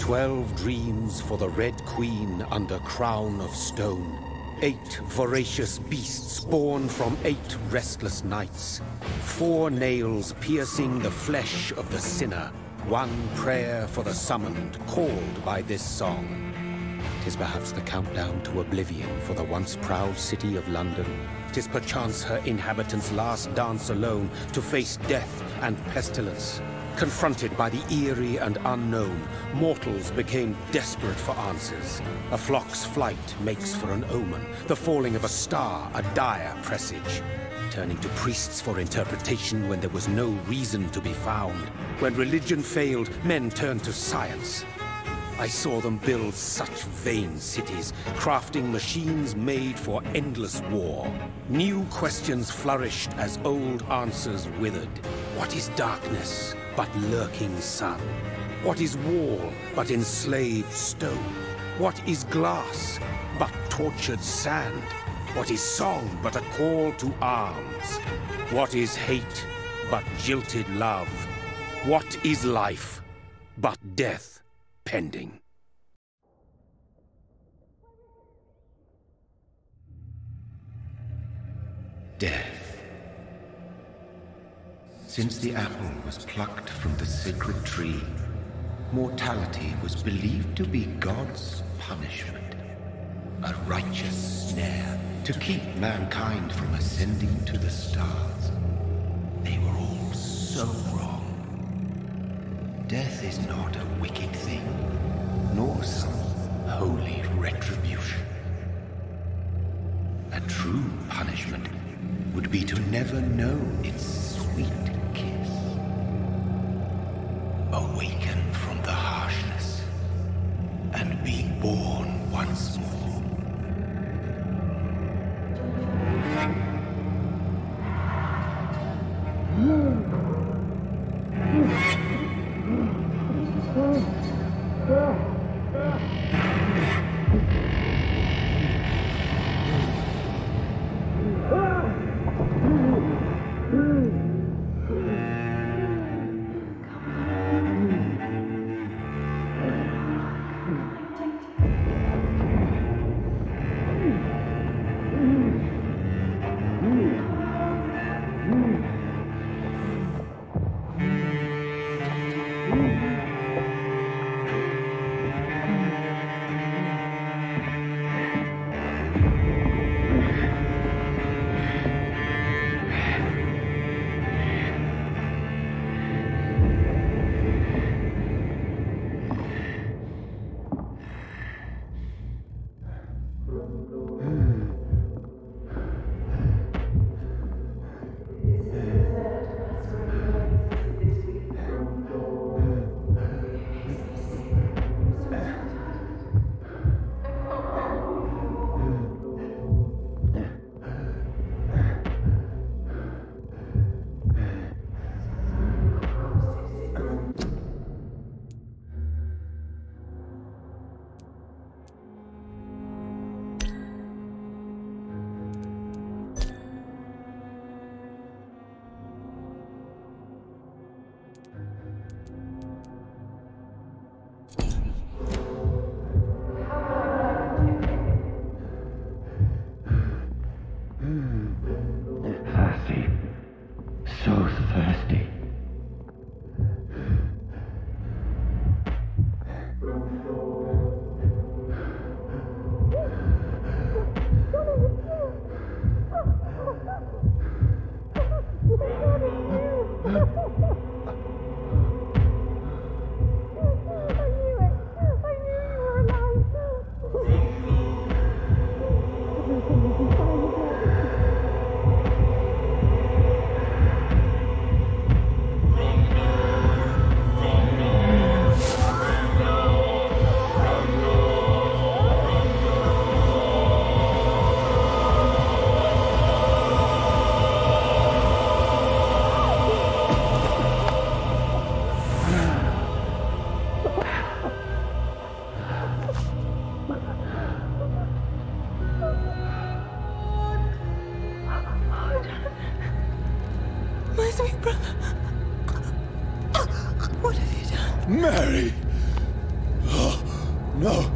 12 dreams for the Red Queen under crown of stone. 8 voracious beasts born from 8 restless nights. 4 nails piercing the flesh of the sinner. 1 prayer for the summoned, called by this song. 'Tis perhaps the countdown to oblivion for the once proud city of London. 'Tis perchance her inhabitants' last dance alone to face death and pestilence. Confronted by the eerie and unknown, mortals became desperate for answers. A flock's flight makes for an omen, the falling of a star a dire presage. Turning to priests for interpretation when there was no reason to be found. When religion failed, men turned to science. I saw them build such vain cities, crafting machines made for endless war. New questions flourished as old answers withered. What is darkness but lurking sun? What is wall but enslaved stone? What is glass but tortured sand? What is song but a call to arms? What is hate but jilted love? What is life but death pending? Death. Since the apple was plucked from the sacred tree, mortality was believed to be God's punishment. A righteous snare to keep mankind from ascending to the stars. They were all so wrong. Death is not a wicked thing, nor some holy retribution. A true punishment would be to never know its sweet kiss. Awaken from the harshness and be born once more. Mary! Oh, no!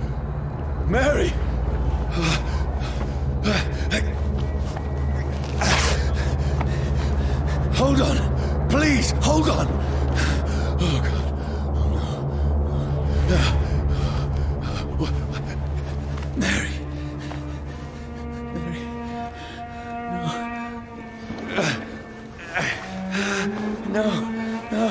Mary! Hold on! Please, hold on! Oh, God. Oh, no. Mary! Mary! No! No!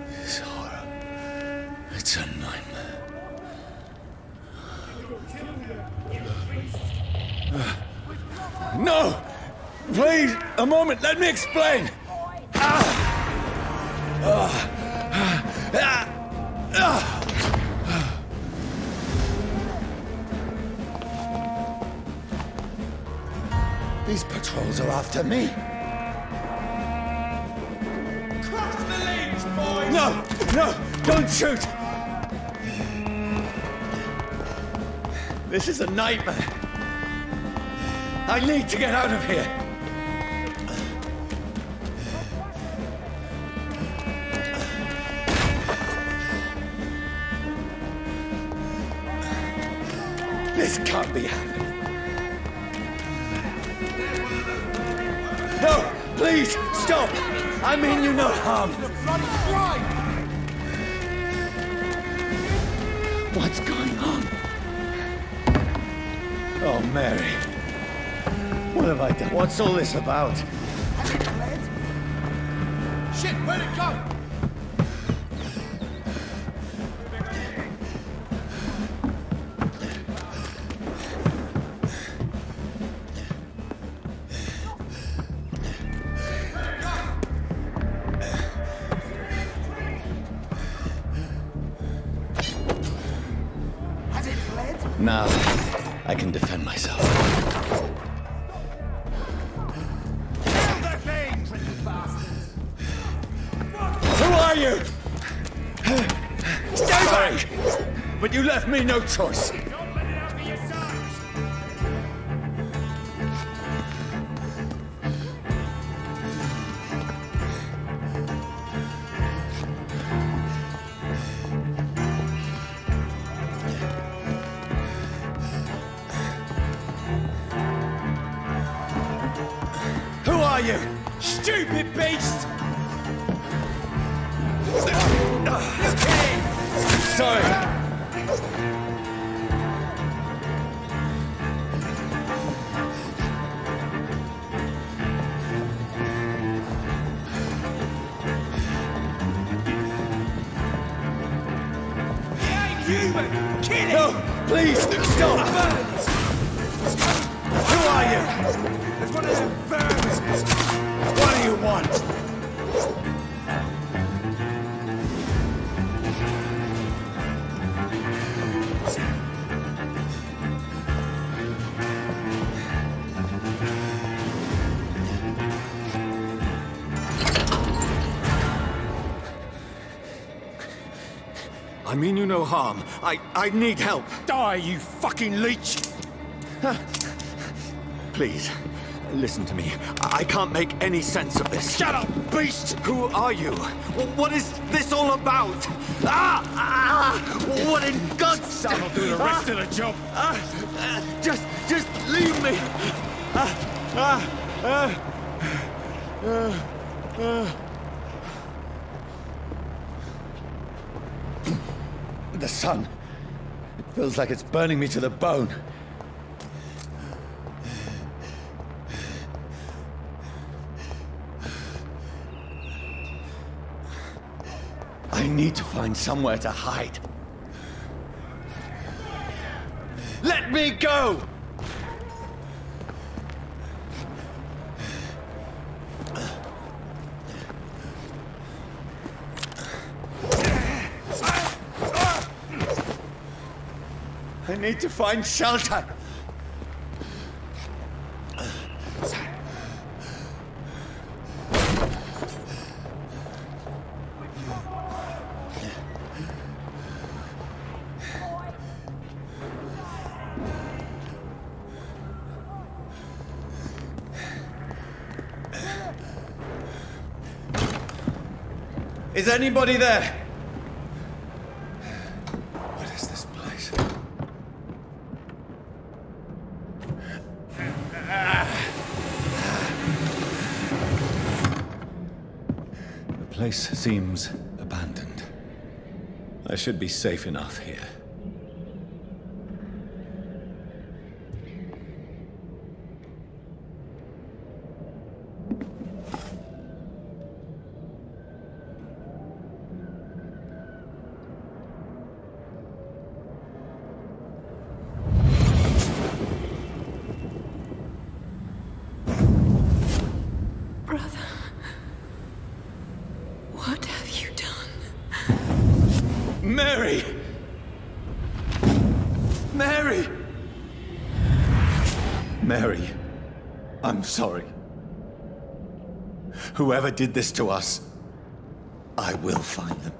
This horror. It's a nightmare. No! Please, a moment, let me explain! These patrols are after me. Crush the leech, boys! No! No! Don't shoot! This is a nightmare. I need to get out of here. This can't be happening. No! Please, stop! I mean you no harm. What's going on? Oh, Mary. What have I done? What's all this about? Has it fled? Shit, where'd it go? Has it fled? Now, I can defend myself. Kill the things, you bastards! Who are you? Stay back! But you left me no choice. Don't let it out for your sons! Who are you? Stupid beast! Sorry. He ain't human! Kill him! No, please, stop! Who are you? It's one of them vermin! What do you want? I mean you no harm. I need help. Die, you fucking leech! Please, listen to me. I can't make any sense of this. Shut up, beast! Who are you? What is this all about? What in God's Son will do the rest of the job. Just leave me. The sun. It feels like it's burning me to the bone. I need to find somewhere to hide. Let me go! I need to find shelter. Is anybody there? What is this place? The place seems abandoned. I should be safe enough here. Mary! Mary! Mary, I'm sorry. Whoever did this to us, I will find them.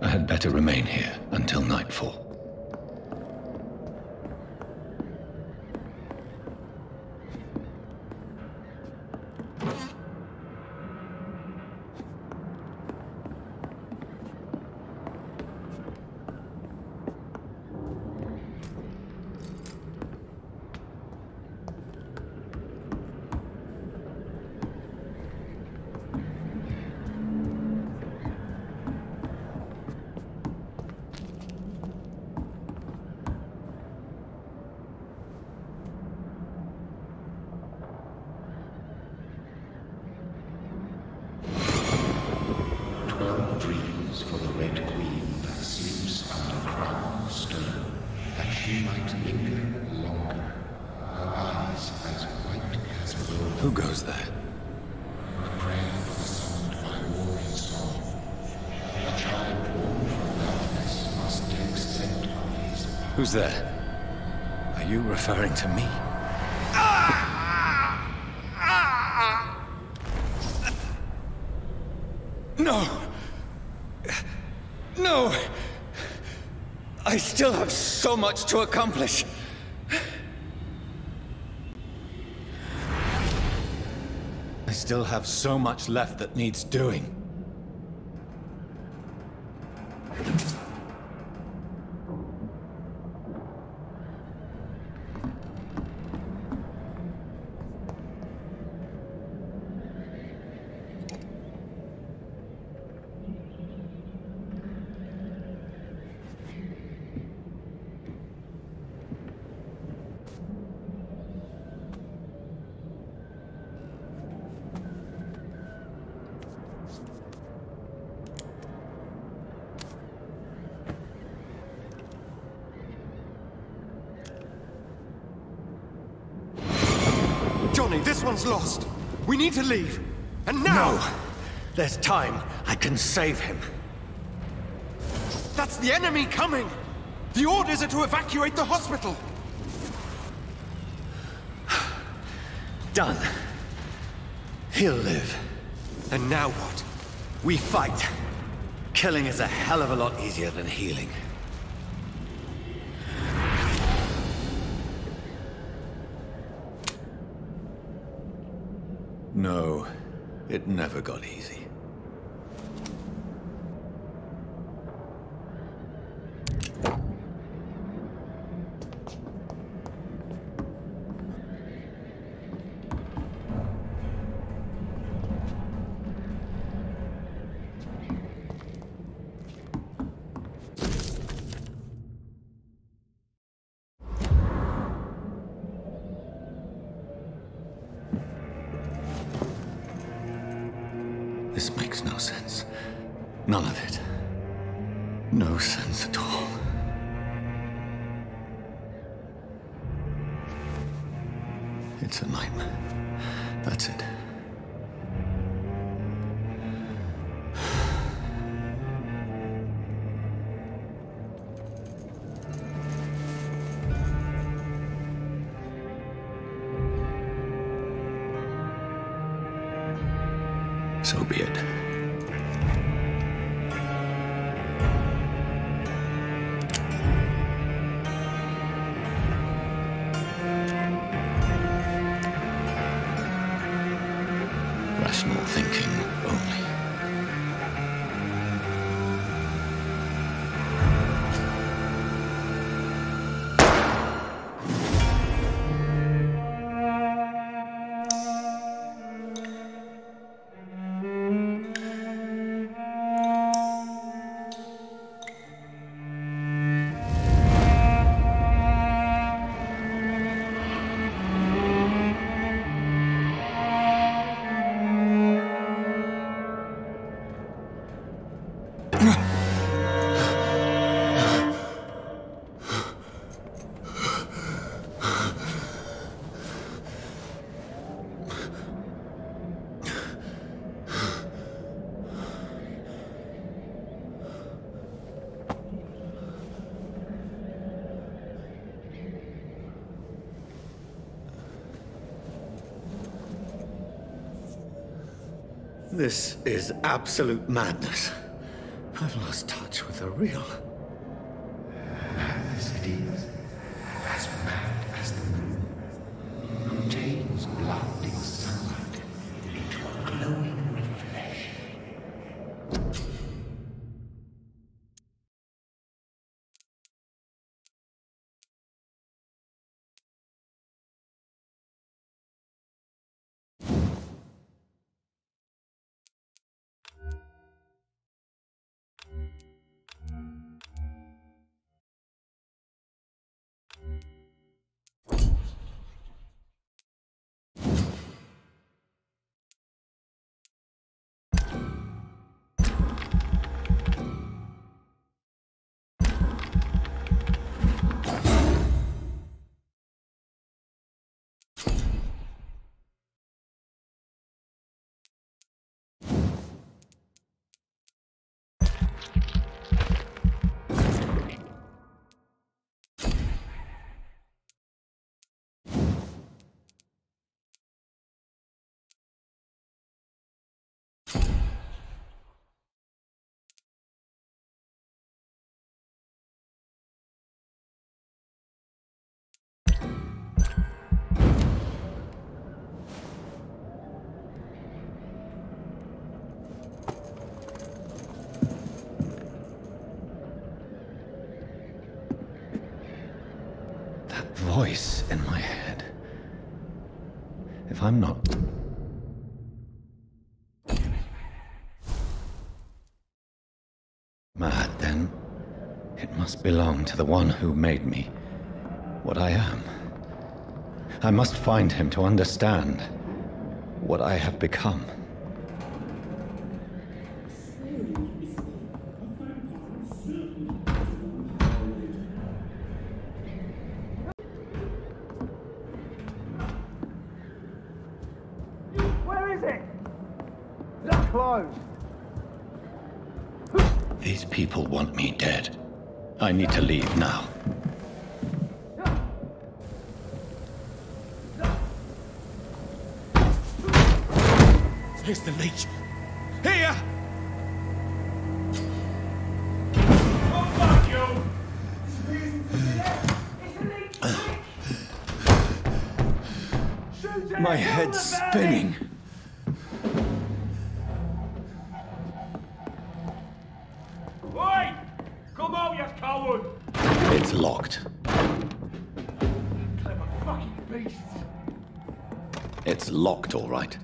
I had better remain here until nightfall. Dreams for the Red Queen that sleeps under crown of stone, that she might linger longer, her eyes as white as gold. Who goes there? A prayer sung by warring song. A child born from darkness must take scent of his path. Who's there? Are you referring to me? No! No! I still have so much to accomplish. I still have so much left that needs doing. Johnny, this one's lost. We need to leave. And now! No! There's time. I can save him. That's the enemy coming! The orders are to evacuate the hospital! Done. He'll live. And now what? We fight. Killing is a hell of a lot easier than healing. No, it never got easy. This makes no sense. None of it. No sense at all. It's a nightmare. That's it. So be it. Rational thinking only. This is absolute madness. I've lost touch with the real. Madness it is, as mad as the moon, who turns blinding sunlight into a glowing reflection. Voice in my head. If I'm not... mad, then it must belong to the one who made me what I am. I must find him to understand what I have become. These people want me dead. I need to leave now. Here's the leech. Here! Oh, fuck you! My head's spinning. Oi! Come out, you coward! It's locked. Clever fucking beasts! It's locked, all right.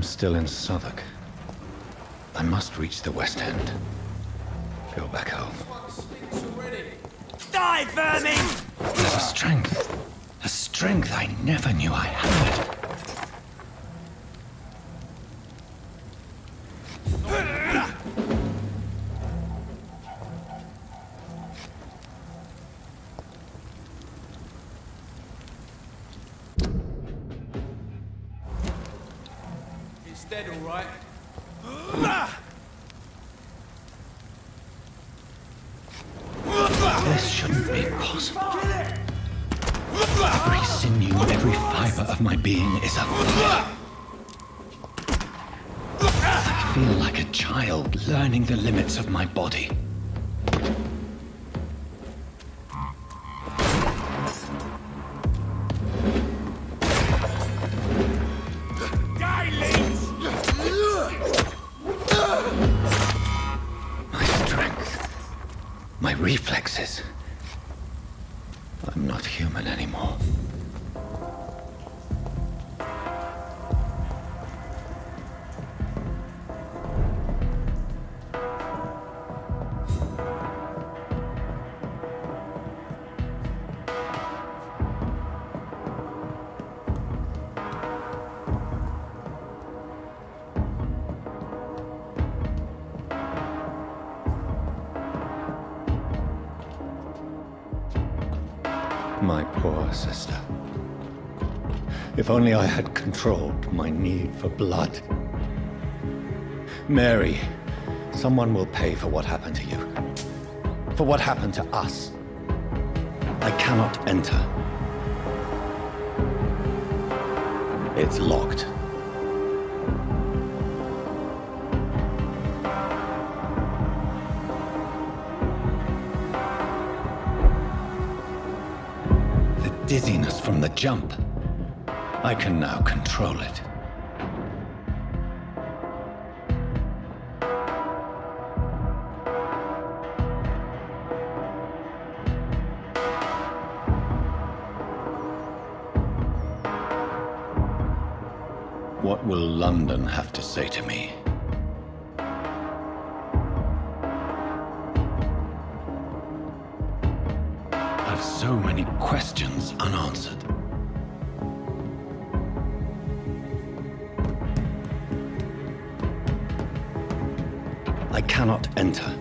I'm still in Southwark. I must reach the West End. Go back home. Die, vermin! There's a strength I never knew I had. It's dead, all right. This shouldn't be possible. Every sinew, every fiber of my being is afire. I feel like a child learning the limits of my body. My strength, my reflexes. I'm not human anymore. My poor sister. If only I had controlled my need for blood. Mary, someone will pay for what happened to you. For what happened to us. I cannot enter. It's locked. Dizziness from the jump. I can now control it. What will London have to say to me? So many questions unanswered. I cannot enter.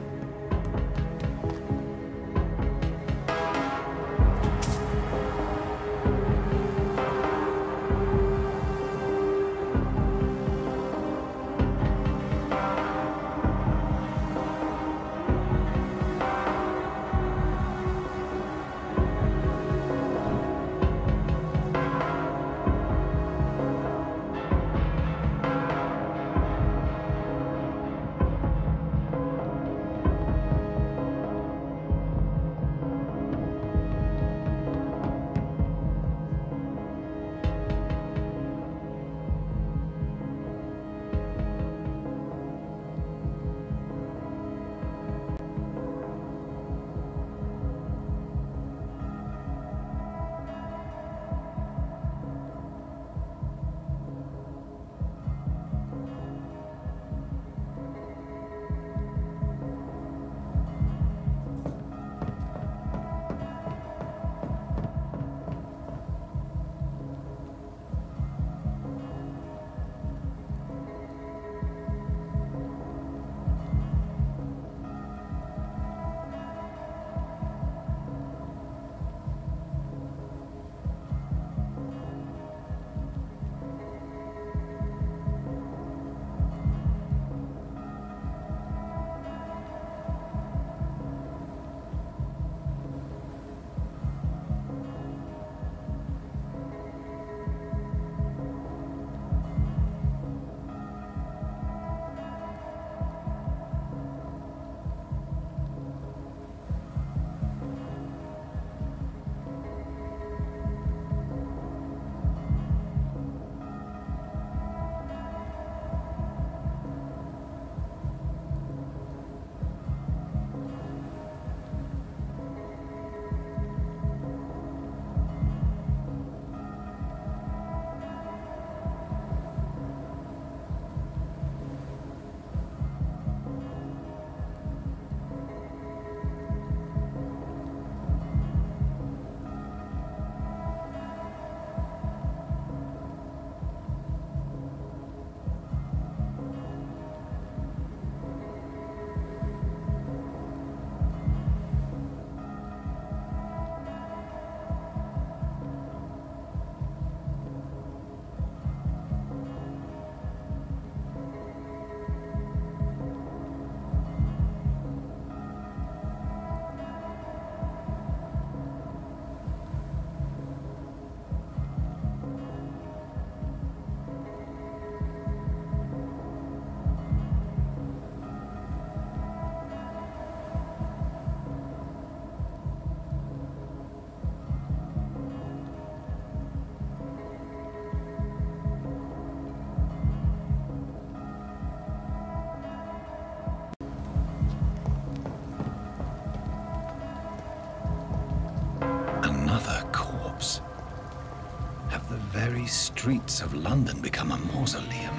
streets of London become a mausoleum?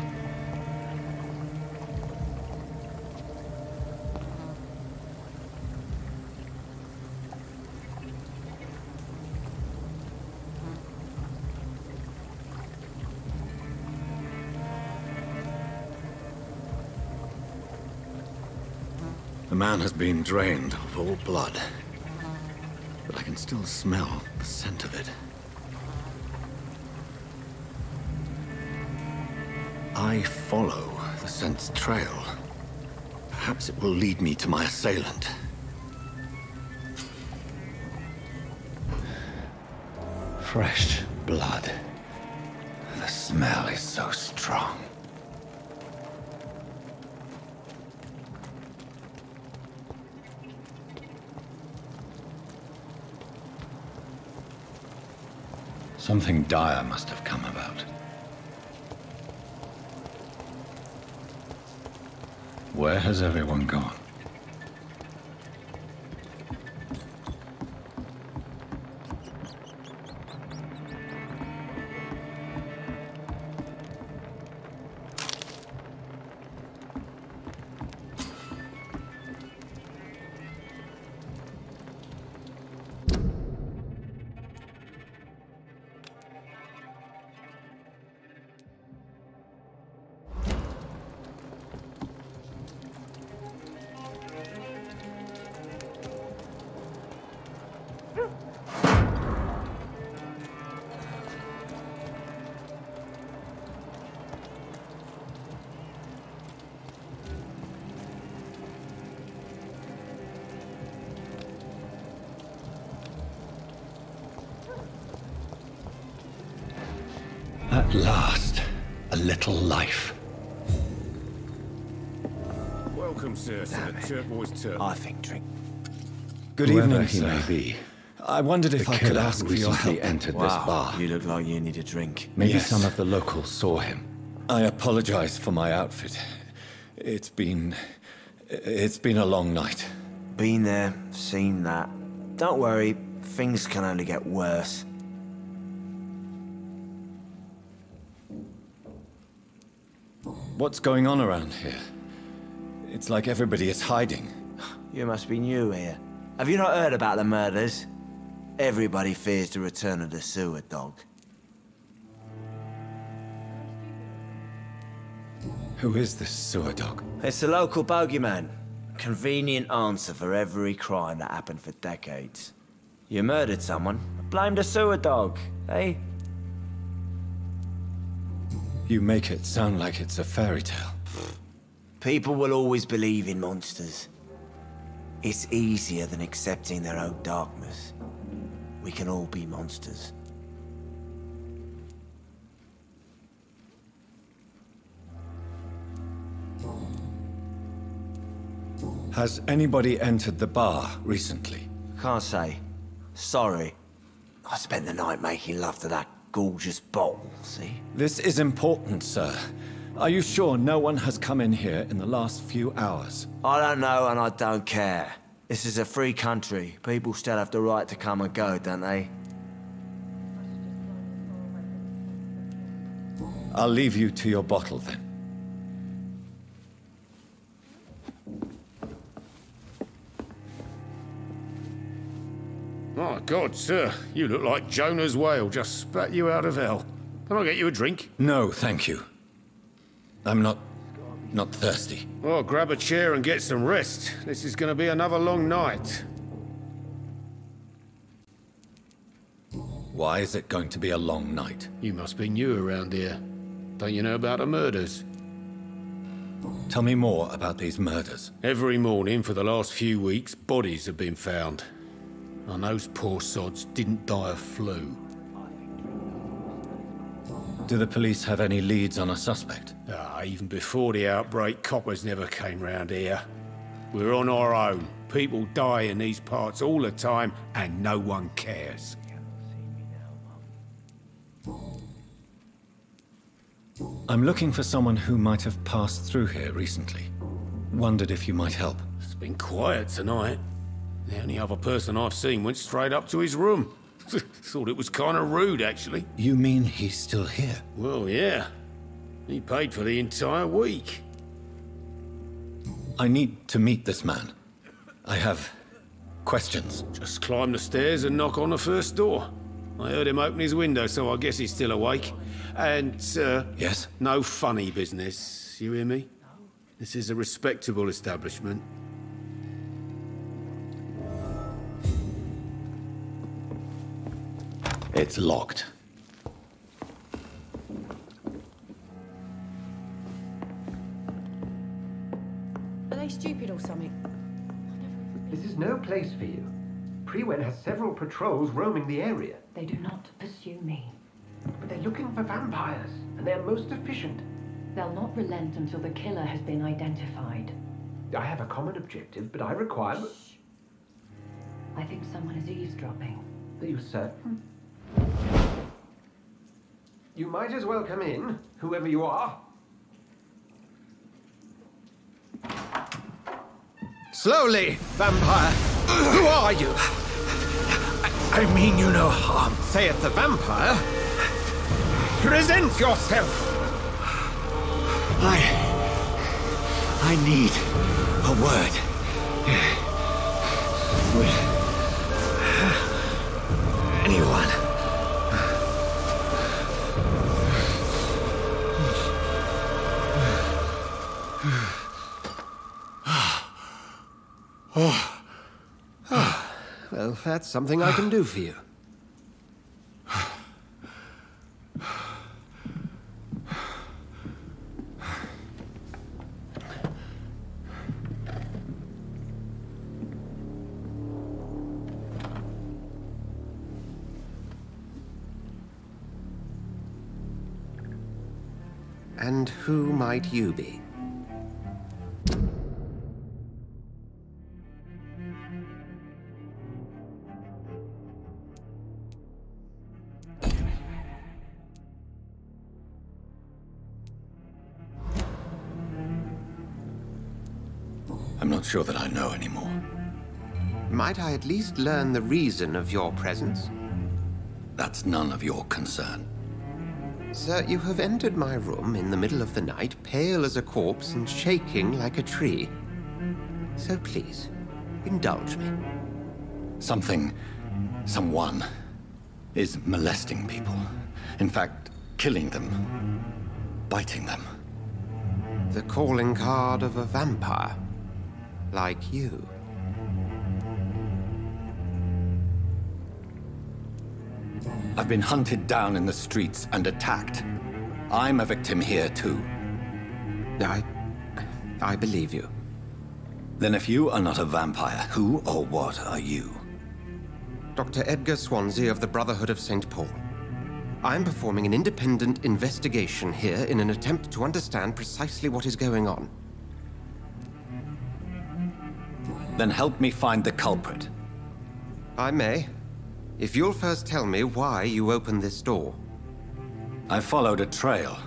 The man has been drained of all blood, but I can still smell the scent of it. I follow the scent's trail. Perhaps it will lead me to my assailant. Fresh blood. The smell is so strong. Something dire must have come about. Where has everyone gone? At last, a little life. Welcome, sir, to the Turquoise Turtle. I think drink. Good evening, he may be. I wondered if I could ask for your help. Entered this bar. You look like you need a drink. Maybe some of the locals saw him. I apologize for my outfit. It's been a long night. Been there, seen that. Don't worry, things can only get worse. What's going on around here? It's like everybody is hiding. You must be new here. Have you not heard about the murders? Everybody fears the return of the sewer dog. Who is this sewer dog? It's the local bogeyman. Convenient answer for every crime that happened for decades. You murdered someone, blame the sewer dog, eh? You make it sound like it's a fairy tale. People will always believe in monsters. It's easier than accepting their own darkness. We can all be monsters. Has anybody entered the bar recently? Can't say. Sorry. I spent the night making love to that gorgeous bottle, see? This is important, sir. Are you sure no one has come in here in the last few hours? I don't know and I don't care. This is a free country. People still have the right to come and go, don't they? I'll leave you to your bottle then. My God, sir, you look like Jonah's whale just spat you out of hell. Can I get you a drink? No, thank you. I'm not thirsty. Well, grab a chair and get some rest. This is going to be another long night. Why is it going to be a long night? You must be new around here. Don't you know about the murders? Tell me more about these murders. Every morning for the last few weeks, bodies have been found. And those poor sods didn't die of flu. Do the police have any leads on a suspect? Even before the outbreak, coppers never came round here. We're on our own. People die in these parts all the time, and no one cares. I'm looking for someone who might have passed through here recently. Wondered if you might help. It's been quiet tonight. The only other person I've seen went straight up to his room. Thought it was kind of rude, actually. You mean he's still here? Well, yeah. He paid for the entire week. I need to meet this man. I have questions. Just climb the stairs and knock on the first door. I heard him open his window, so I guess he's still awake. And, Yes? no funny business. You hear me? This is a respectable establishment. It's locked. Are they stupid or something? This is no place for you. Prewen has several patrols roaming the area. They do not pursue me. But they're looking for vampires, and they're most efficient. They'll not relent until the killer has been identified. I have a common objective, but I require... I think someone is eavesdropping. Are you certain? You might as well come in, whoever you are. Slowly, vampire. Who are you? I mean you no harm. Saith the vampire. Present yourself. I need a word. With anyone. Well, that's something I can do for you. And who might you be? I'm not sure that I know anymore. Might I at least learn the reason of your presence? That's none of your concern. Sir, you have entered my room in the middle of the night, pale as a corpse and shaking like a tree. So please, indulge me. Someone is molesting people. In fact, killing them. Biting them. The calling card of a vampire. Like you. I've been hunted down in the streets and attacked. I'm a victim here, too. I believe you. Then if you are not a vampire, who or what are you? Dr. Edgar Swansea of the Brotherhood of St. Paul. I'm performing an independent investigation here in an attempt to understand precisely what is going on. Then help me find the culprit. I may. If you'll first tell me why you opened this door. I followed a trail.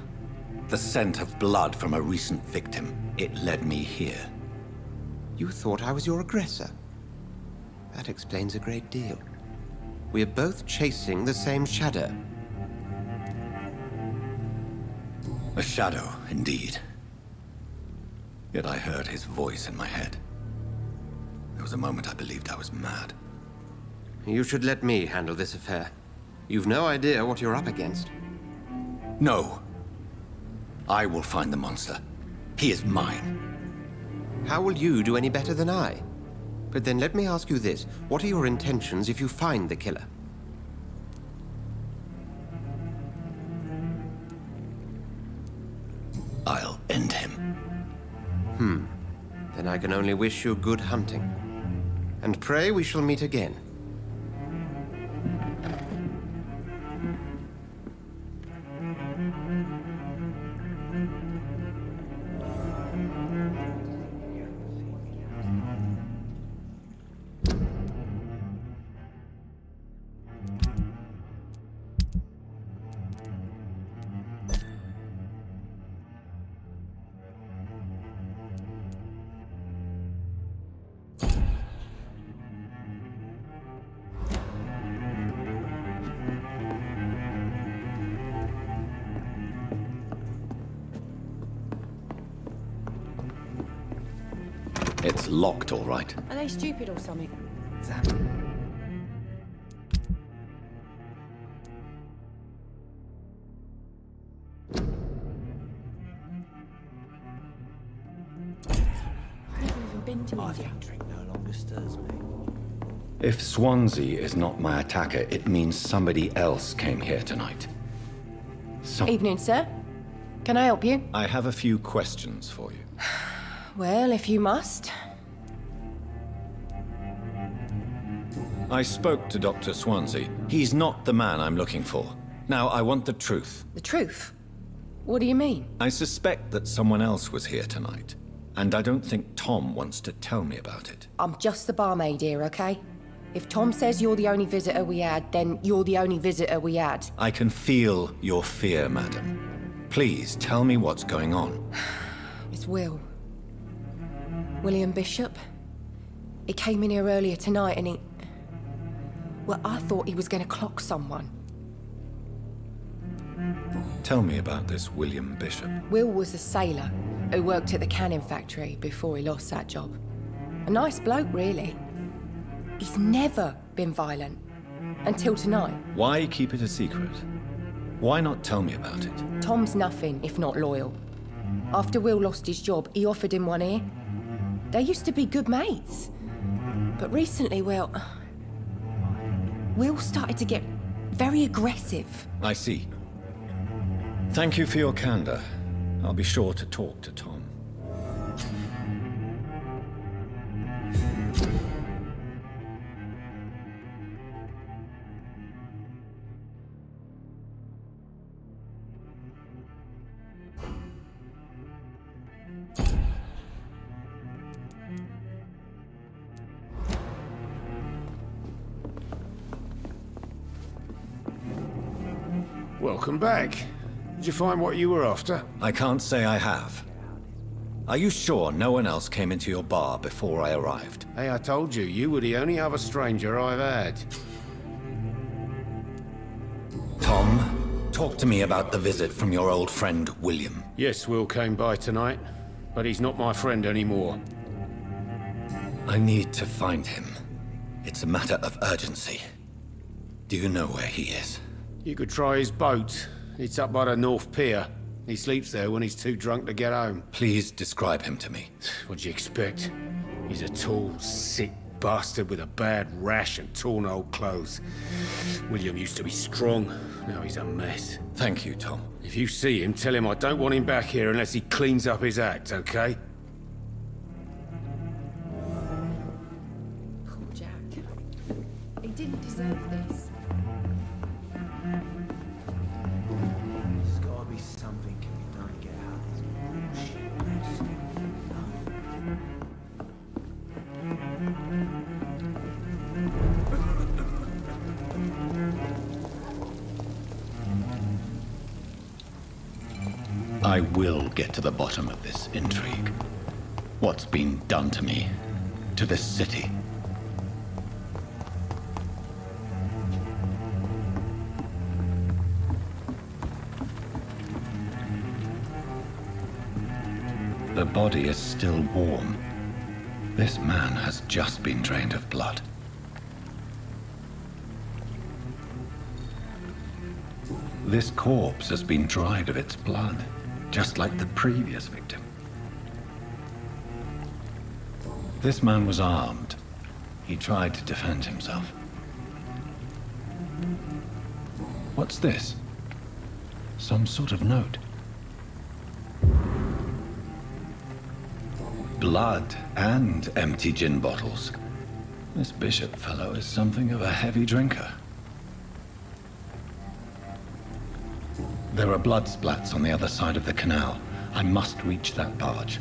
The scent of blood from a recent victim. It led me here. You thought I was your aggressor. That explains a great deal. We're both chasing the same shadow. A shadow, indeed. Yet I heard his voice in my head. There was a moment I believed I was mad. You should let me handle this affair. You've no idea what you're up against. No. I will find the monster. He is mine. How will you do any better than I? But then let me ask you this. What are your intentions if you find the killer? I'll end him. Then I can only wish you good hunting. And pray we shall meet again. It's locked, all right. Are they stupid or something? I've never even been to India. Drink no longer stirs me. If Swansea is not my attacker, it means somebody else came here tonight. Evening, sir. Can I help you? I have a few questions for you. Well, if you must. I spoke to Dr. Swansea. He's not the man I'm looking for. Now, I want the truth. The truth? What do you mean? I suspect that someone else was here tonight, and I don't think Tom wants to tell me about it. I'm just the barmaid here, okay? If Tom says you're the only visitor we had, then you're the only visitor we had. I can feel your fear, madam. Please, tell me what's going on. It's Will. William Bishop. He came in here earlier tonight and he... Well, I thought he was going to clock someone. Tell me about this William Bishop. Will was a sailor who worked at the canning factory before he lost that job. A nice bloke, really. He's never been violent. Until tonight. Why keep it a secret? Why not tell me about it? Tom's nothing if not loyal. After Will lost his job, he offered him one here. They used to be good mates. But recently, well... Will started to get very aggressive. I see. Thank you for your candor. I'll be sure to talk to Tom. Welcome back. Did you find what you were after? I can't say I have. Are you sure no one else came into your bar before I arrived? Hey, I told you, you were the only other stranger I've had. Tom, talk to me about the visit from your old friend, William. Yes, Will came by tonight, but he's not my friend anymore. I need to find him. It's a matter of urgency. Do you know where he is? You could try his boat. It's up by the North Pier. He sleeps there when he's too drunk to get home. Please describe him to me. What'd you expect? He's a tall, sick bastard with a bad rash and torn old clothes. William used to be strong. Now he's a mess. Thank you, Tom. If you see him, tell him I don't want him back here unless he cleans up his act, okay? Poor Jack. He didn't deserve this. There's gotta be something can be done to get out of this bullshit mess. I will get to the bottom of this intrigue. What's been done to me, to this city. The body is still warm. This man has just been drained of blood. This corpse has been dried of its blood, just like the previous victim. This man was armed. He tried to defend himself. What's this? Some sort of note. Blood and empty gin bottles. This Bishop fellow is something of a heavy drinker. There are blood splats on the other side of the canal. I must reach that barge.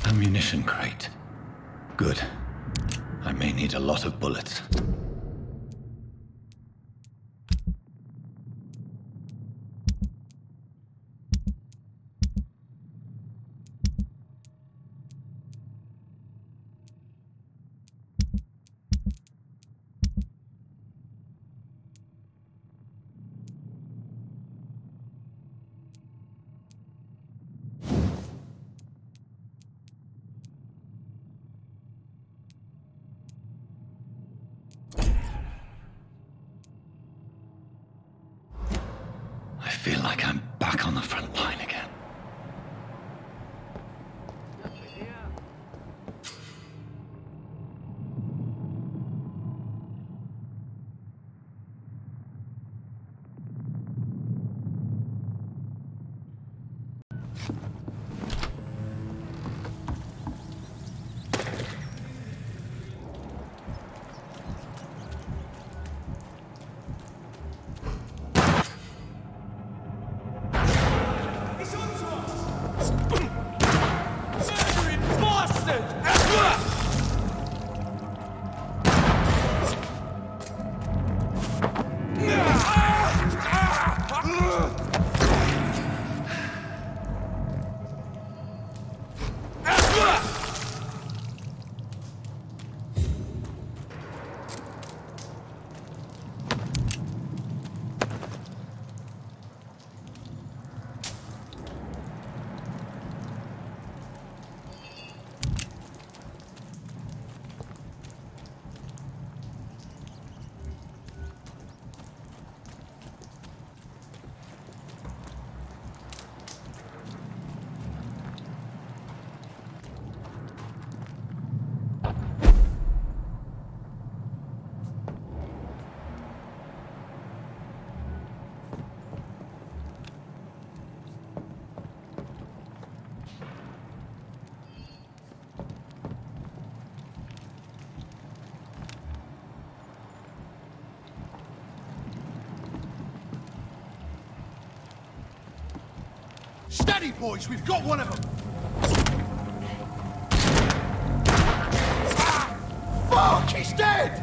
A munition crate. Good. I may need a lot of bullets. I feel like I'm back on the front line again. Steady, boys! We've got one of them! Ah! Fuck! He's dead!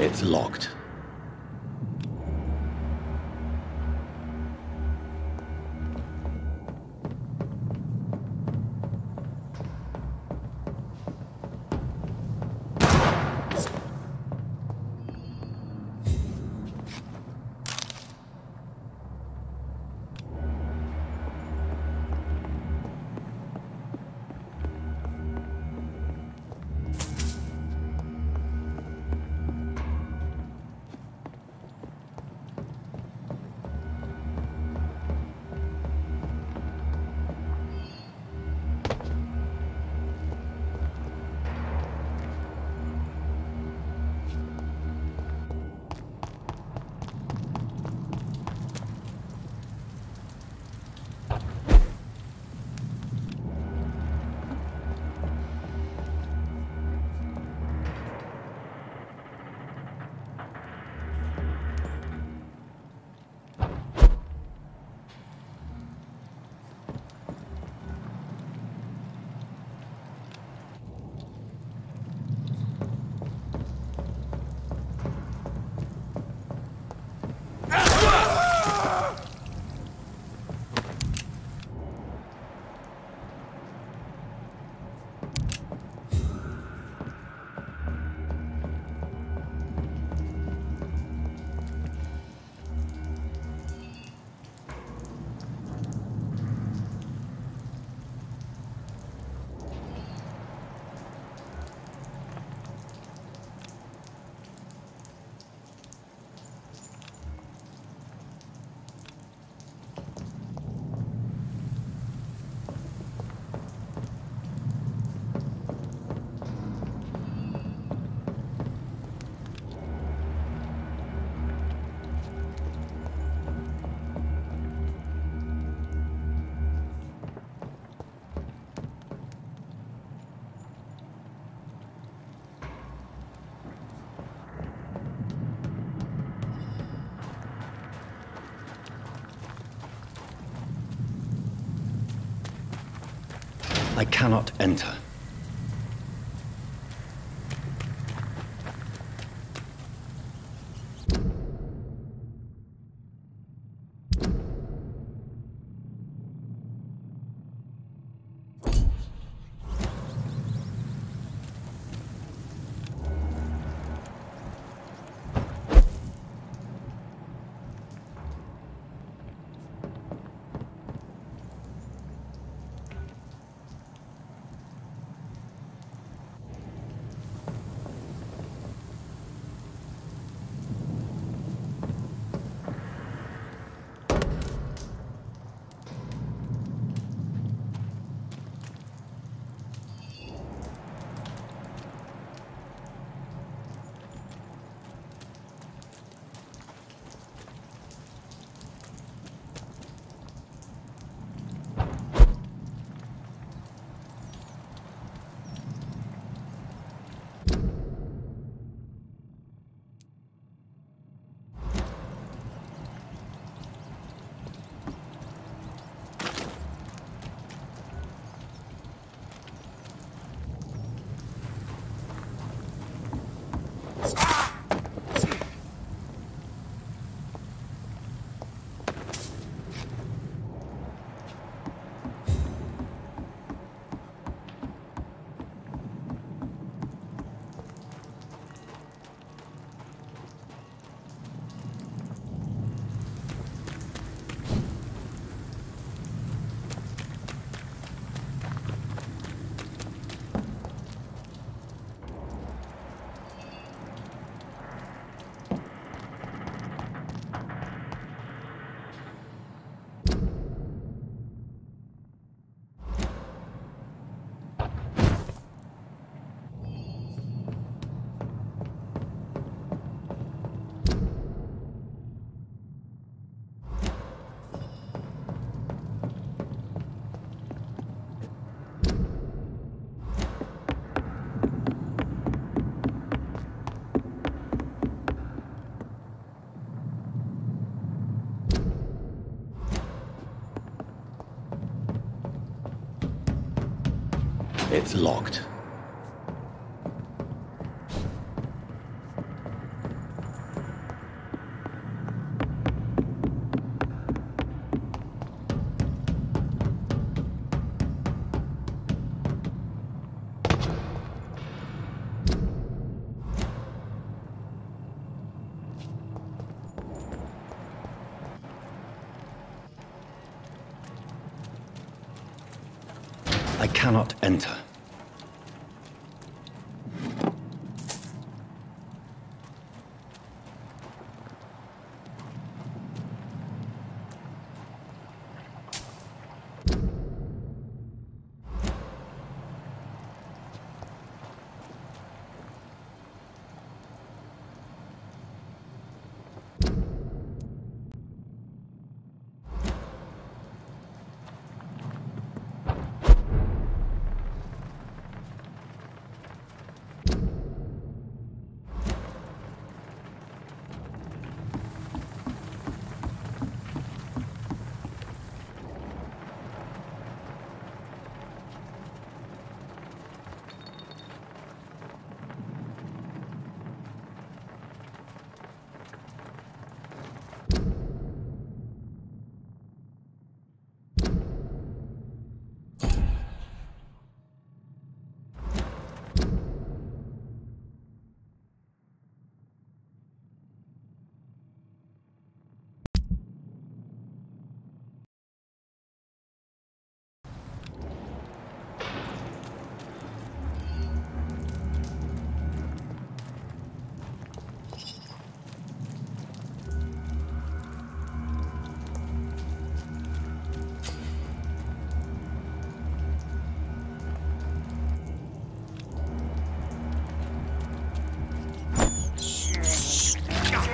It's locked. I cannot enter. It's locked. I cannot enter.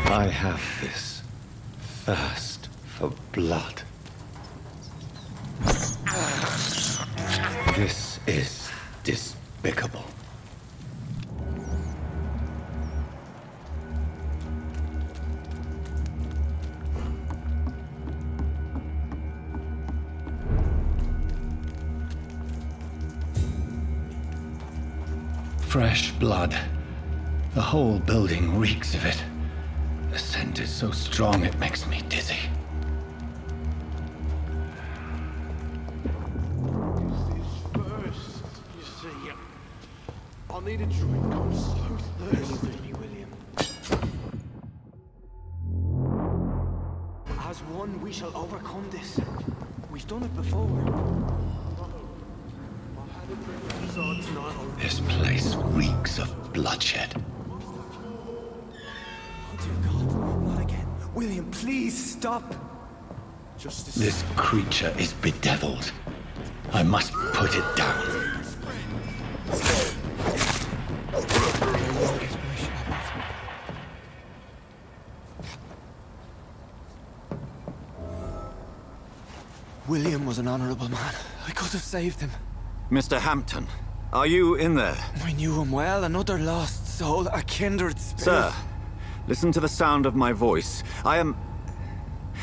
I have this thirst for blood. This is despicable. fresh blood. The whole building reeks of it. The scent is so strong it makes me dizzy. First, you see, I need a drink. I'm so thirsty, William. As one, we shall overcome this. We've done it before. This place reeks of bloodshed. Oh dear God, not again. William, please stop. This creature is bedeviled. I must put it down. William was an honorable man. I could have saved him. Mr. Hampton, are you in there? I knew him well, another lost soul, a kindred spirit. Sir, listen to the sound of my voice. I'm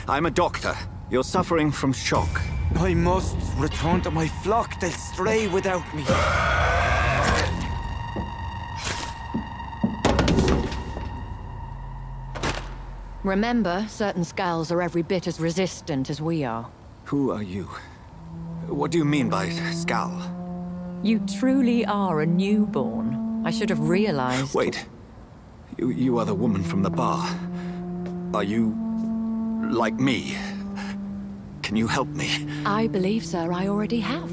a doctor. You're suffering from shock. I must return to my flock. They'll stray without me. Remember, certain skulls are every bit as resistant as we are. Who are you? What do you mean by Skal? You truly are a newborn. I should have realized. Wait. You are the woman from the bar. Are you... like me? Can you help me? I believe, sir, I already have.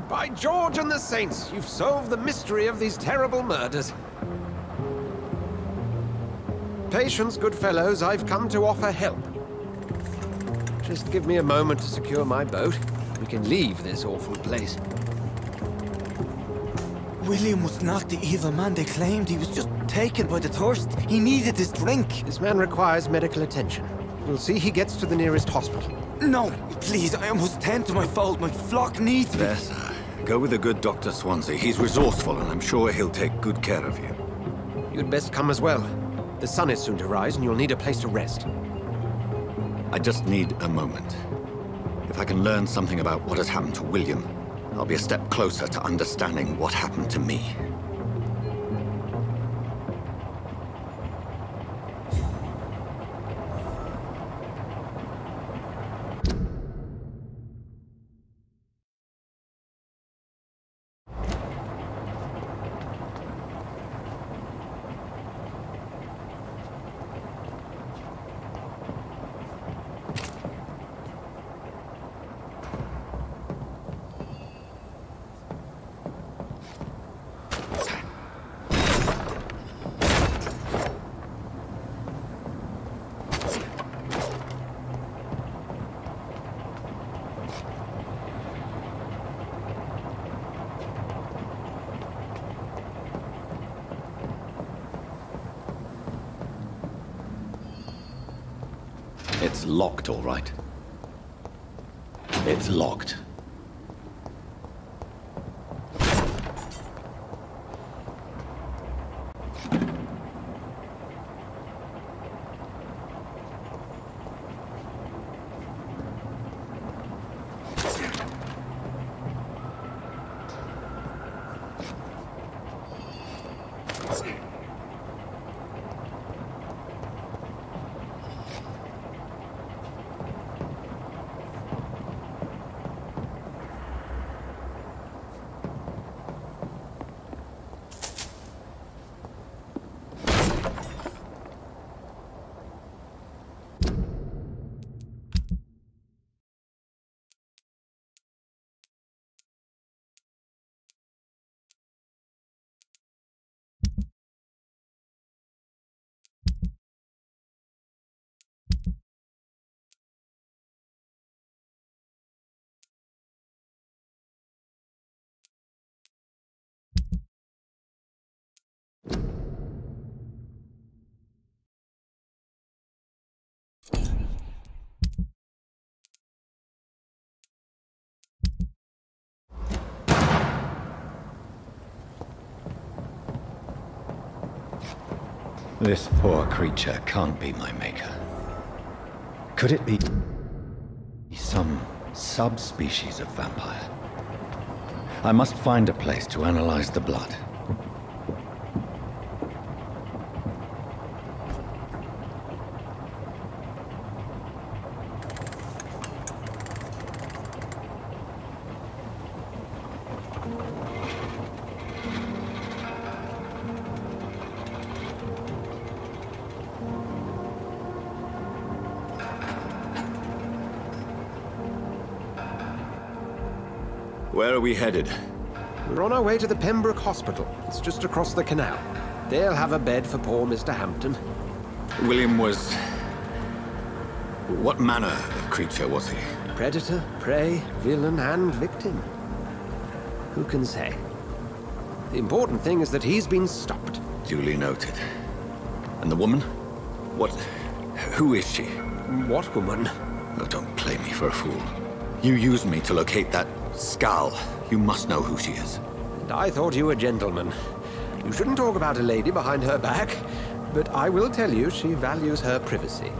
By George and the Saints, you've solved the mystery of these terrible murders. Patience, good fellows, I've come to offer help. Just give me a moment to secure my boat. We can leave this awful place. William was not the evil man they claimed. He was just taken by the thirst. He needed this drink. This man requires medical attention. We'll see he gets to the nearest hospital. No, please, I must tend to my fold. My flock needs me. There, sir. Go with the good Dr. Swansea. He's resourceful, and I'm sure he'll take good care of you. You'd best come as well. The sun is soon to rise, and you'll need a place to rest. I just need a moment. If I can learn something about what has happened to William, I'll be a step closer to understanding what happened to me. It's locked, all right. It's locked. This poor creature can't be my maker. Could it be some subspecies of vampire? I must find a place to analyze the blood. Where are we headed? We're on our way to the Pembroke Hospital. It's just across the canal. They'll have a bed for poor Mr. Hampton. William was... What manner of creature was he? Predator, prey, villain, and victim. Who can say? The important thing is that he's been stopped. Duly noted. And the woman? What... Who is she? What woman? Oh, don't play me for a fool. You used me to locate that skull. You must know who she is. And I thought you a gentleman. You shouldn't talk about a lady behind her back, but I will tell you she values her privacy.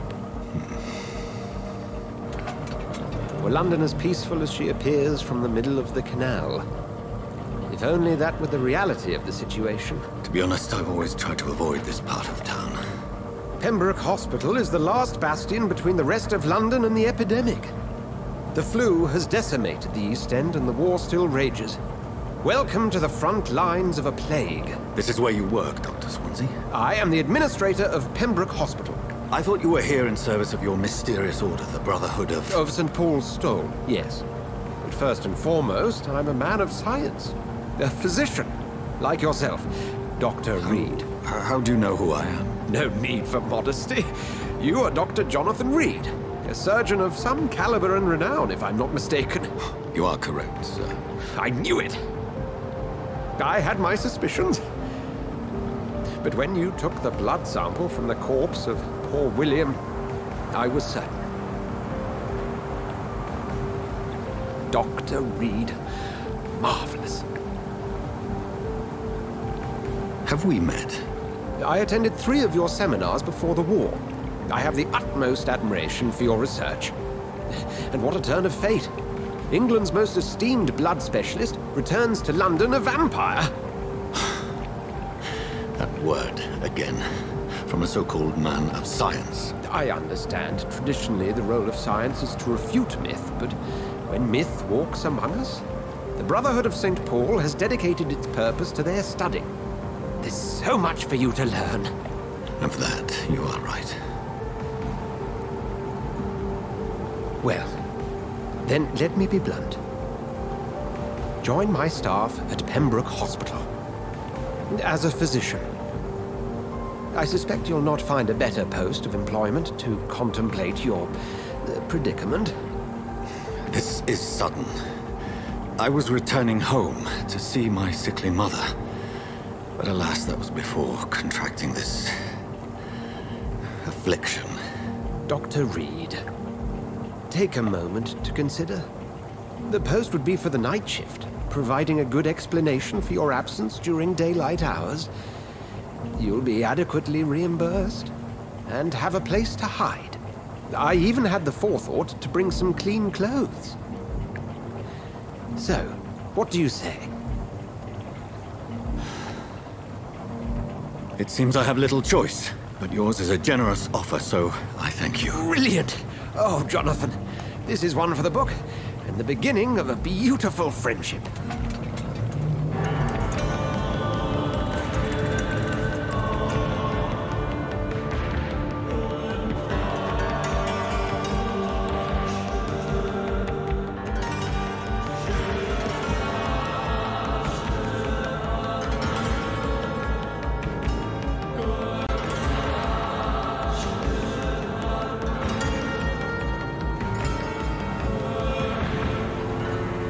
Were London as peaceful as she appears from the middle of the canal? If only that were the reality of the situation. To be honest, I've always tried to avoid this part of town. Pembroke Hospital is the last bastion between the rest of London and the epidemic. The flu has decimated the East End and the war still rages. Welcome to the front lines of a plague. This is where you work, Dr. Swansea? I am the administrator of Pembroke Hospital. I thought you were here in service of your mysterious order, the Brotherhood of... Of St. Paul's Stone, yes. But first and foremost, I'm a man of science. A physician, like yourself, Dr. Reed. How do you know who I am? No need for modesty. You are Dr. Jonathan Reed. A surgeon of some caliber and renown, if I'm not mistaken. You are correct, sir. I knew it! I had my suspicions. But when you took the blood sample from the corpse of poor William, I was certain. Dr. Reed. Marvelous. Have we met? I attended 3 of your seminars before the war. I have the utmost admiration for your research. And what a turn of fate. England's most esteemed blood specialist returns to London a vampire. That word, again. From a so-called man of science. I understand. Traditionally, the role of science is to refute myth, but when myth walks among us, the Brotherhood of St. Paul has dedicated its purpose to their study. There's so much for you to learn. Of that, you are right. Well, then let me be blunt. Join my staff at Pembroke Hospital. As a physician. I suspect you'll not find a better post of employment to contemplate your predicament. This is sudden. I was returning home to see my sickly mother. But alas, that was before contracting this... affliction. Dr. Reed. Take a moment to consider. The post would be for the night shift, providing a good explanation for your absence during daylight hours. You'll be adequately reimbursed, and have a place to hide. I even had the forethought to bring some clean clothes. So, what do you say? It seems I have little choice, but yours is a generous offer, so I thank you. Brilliant! Oh, Jonathan, this is one for the book, and the beginning of a beautiful friendship.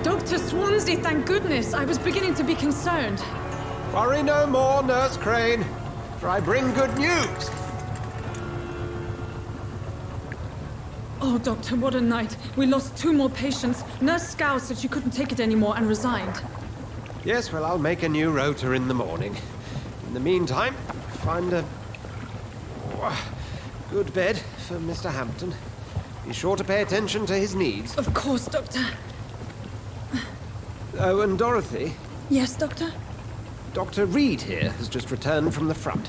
Dr. Swansea, thank goodness. I was beginning to be concerned. Worry no more, Nurse Crane, for I bring good news. Oh, Doctor, what a night. We lost 2 more patients. Nurse Scow said she couldn't take it anymore and resigned. Yes, well, I'll make a new rota in the morning. In the meantime, find a Good bed for Mr. Hampton. Be sure to pay attention to his needs. Of course, Doctor. Oh, and Dorothy? Yes, Doctor? Dr. Reed here has just returned from the front.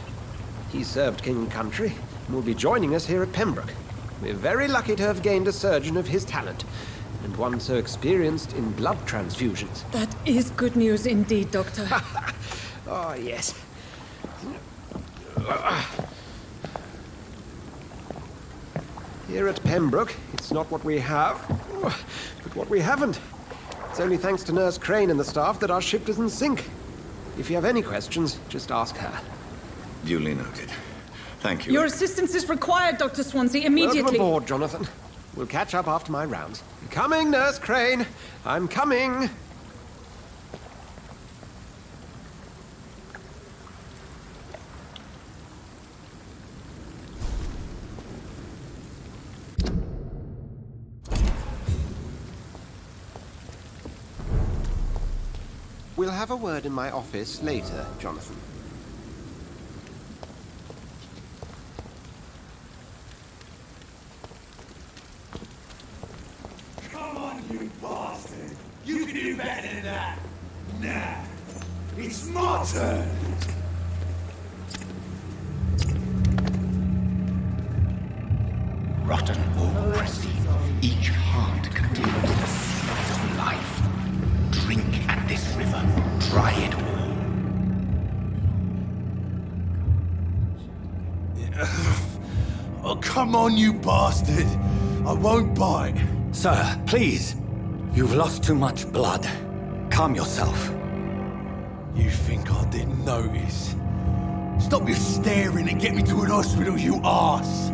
He served King and Country and will be joining us here at Pembroke. We're very lucky to have gained a surgeon of his talent, and one so experienced in blood transfusions. That is good news indeed, Doctor. Oh, yes. Here at Pembroke, it's not what we have, but what we haven't. It's only thanks to Nurse Crane and the staff that our ship doesn't sink. If you have any questions, just ask her. Duly noted. Thank you. Your assistance is required, Dr. Swansea, immediately. Welcome aboard, Jonathan. We'll catch up after my rounds. Coming, Nurse Crane. I'm coming. We'll have a word in my office later, Jonathan. Come on, you bastard! You can do better than that! Nah! It's my turn! Rotten autocracy. Each heart contains the sweat of life. Drink at this river. Try it all. Oh, come on, you bastard! I won't bite. Sir, please. You've lost too much blood. Calm yourself. You think I didn't notice? Stop your staring and get me to an hospital, you arse!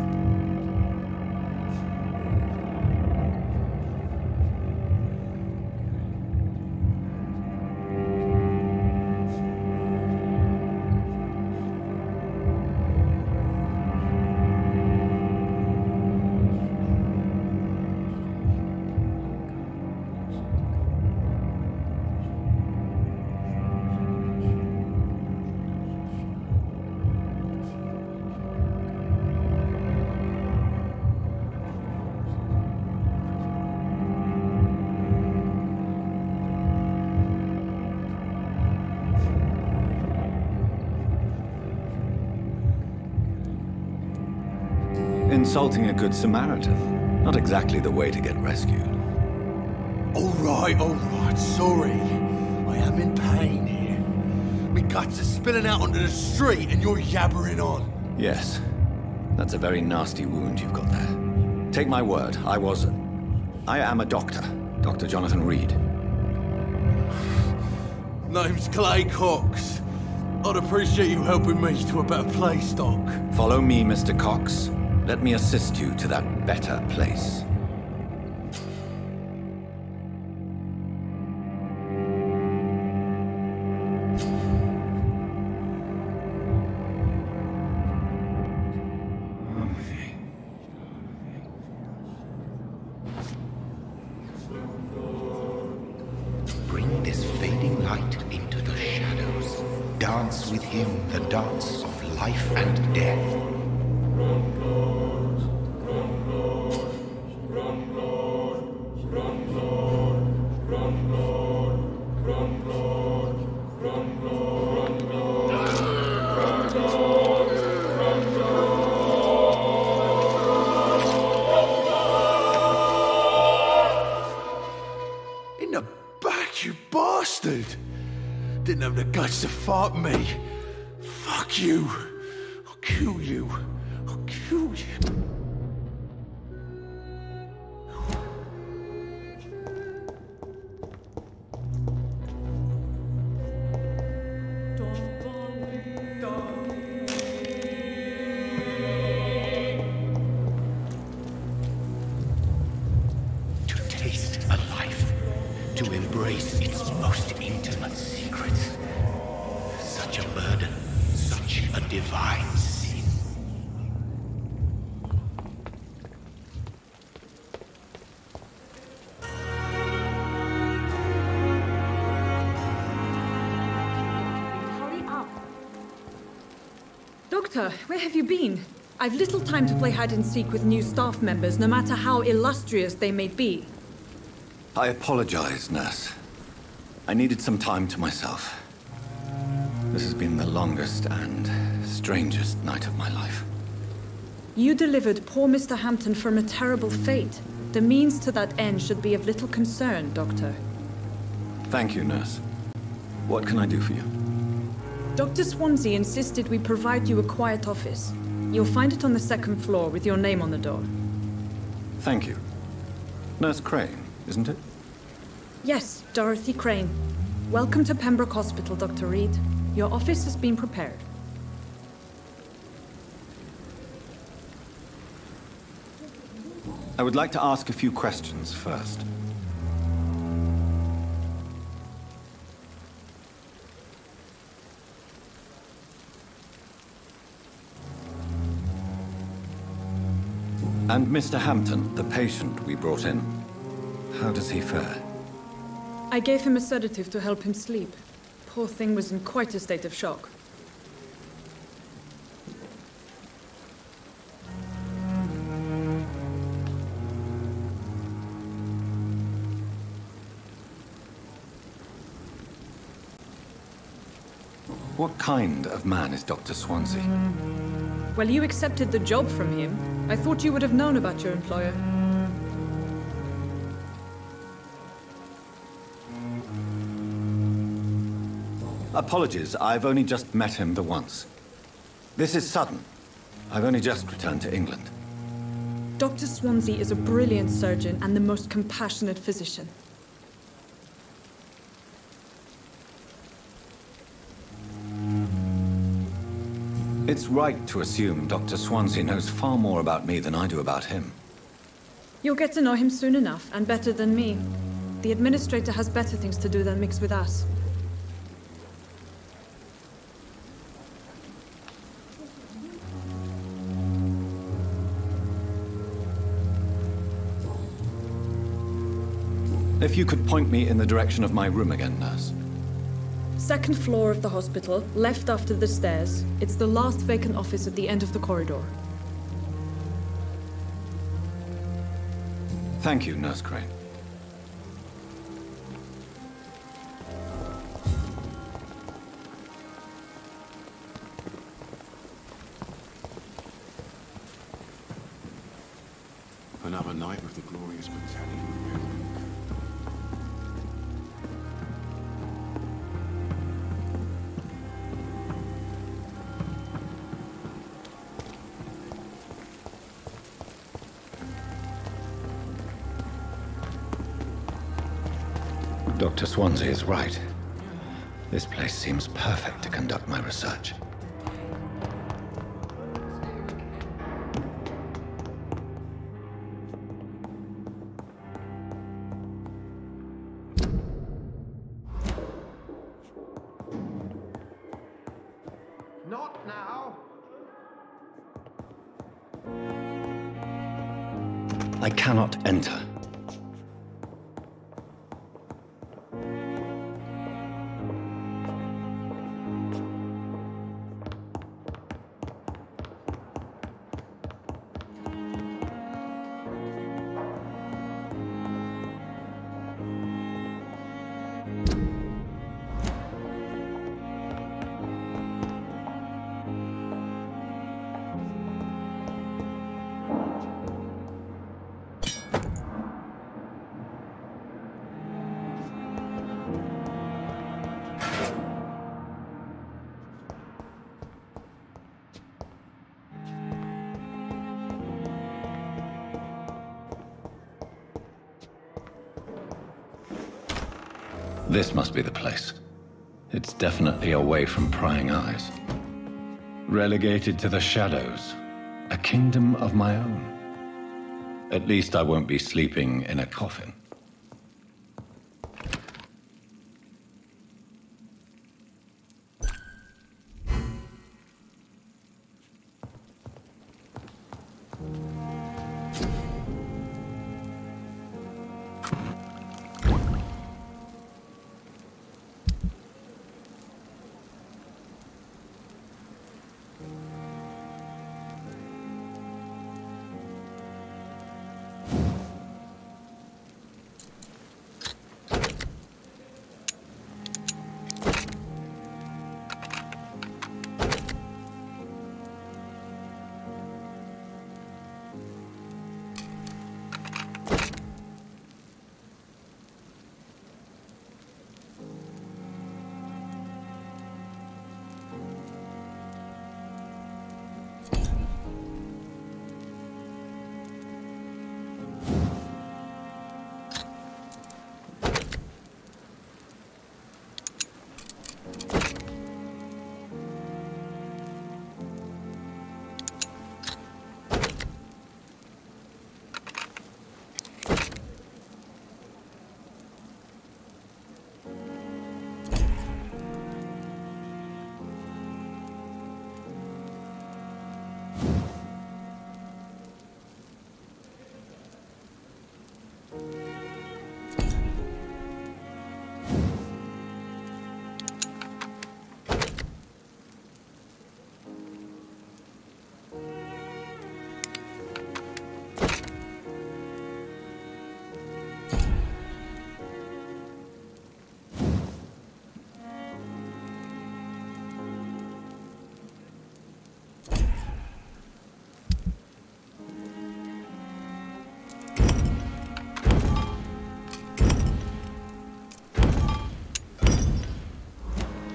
Insulting a good Samaritan. Not exactly the way to get rescued. All right, sorry. I am in pain here. My guts are spilling out onto the street and you're yabbering on. Yes. That's a very nasty wound you've got there. Take my word, I am a doctor. Dr. Jonathan Reed. Name's Clay Cox. I'd appreciate you helping me to a better place, Doc. Follow me, Mr. Cox. Let me assist you to that better place. Bring this fading light into the shadows. Dance with him the dance of life and death. In the back, you bastard! Didn't have the guts to fight me. Fuck you. I'll kill you. I'll kill you. To taste a life, to embrace its most intimate secrets. Such a burden, such a divine sin. Hurry up. Doctor, where have you been? I've little time to play hide-and-seek with new staff members, no matter how illustrious they may be. I apologize, nurse. I needed some time to myself. This has been the longest and strangest night of my life. You delivered poor Mr. Hampton from a terrible fate. The means to that end should be of little concern, Doctor. Thank you, nurse. What can I do for you? Dr. Swansea insisted we provide you a quiet office. You'll find it on the second floor with your name on the door. Thank you. Nurse Crane, isn't it? Yes, Dorothy Crane. Welcome to Pembroke Hospital, Dr. Reed. Your office has been prepared. I would like to ask a few questions first. And Mr. Hampton, the patient we brought in, how does he fare? I gave him a sedative to help him sleep. Poor thing was in quite a state of shock. What kind of man is Dr. Swansea? Well, you accepted the job from him. I thought you would have known about your employer. Apologies, I've only just met him the once. This is sudden. I've only just returned to England. Dr. Swansea is a brilliant surgeon and the most compassionate physician. It's right to assume Dr. Swansea knows far more about me than I do about him. You'll get to know him soon enough, and better than me. The administrator has better things to do than mix with us. If you could point me in the direction of my room again, nurse. Second floor of the hospital, left after the stairs. It's the last vacant office at the end of the corridor. Thank you, Nurse Crane. Another night with the glorious battalion of Pembroke. Dr. Swansea is right. This place seems perfect to conduct my research. Not now. I cannot enter. This must be the place. It's definitely away from prying eyes. Relegated to the shadows. A kingdom of my own. At least I won't be sleeping in a coffin.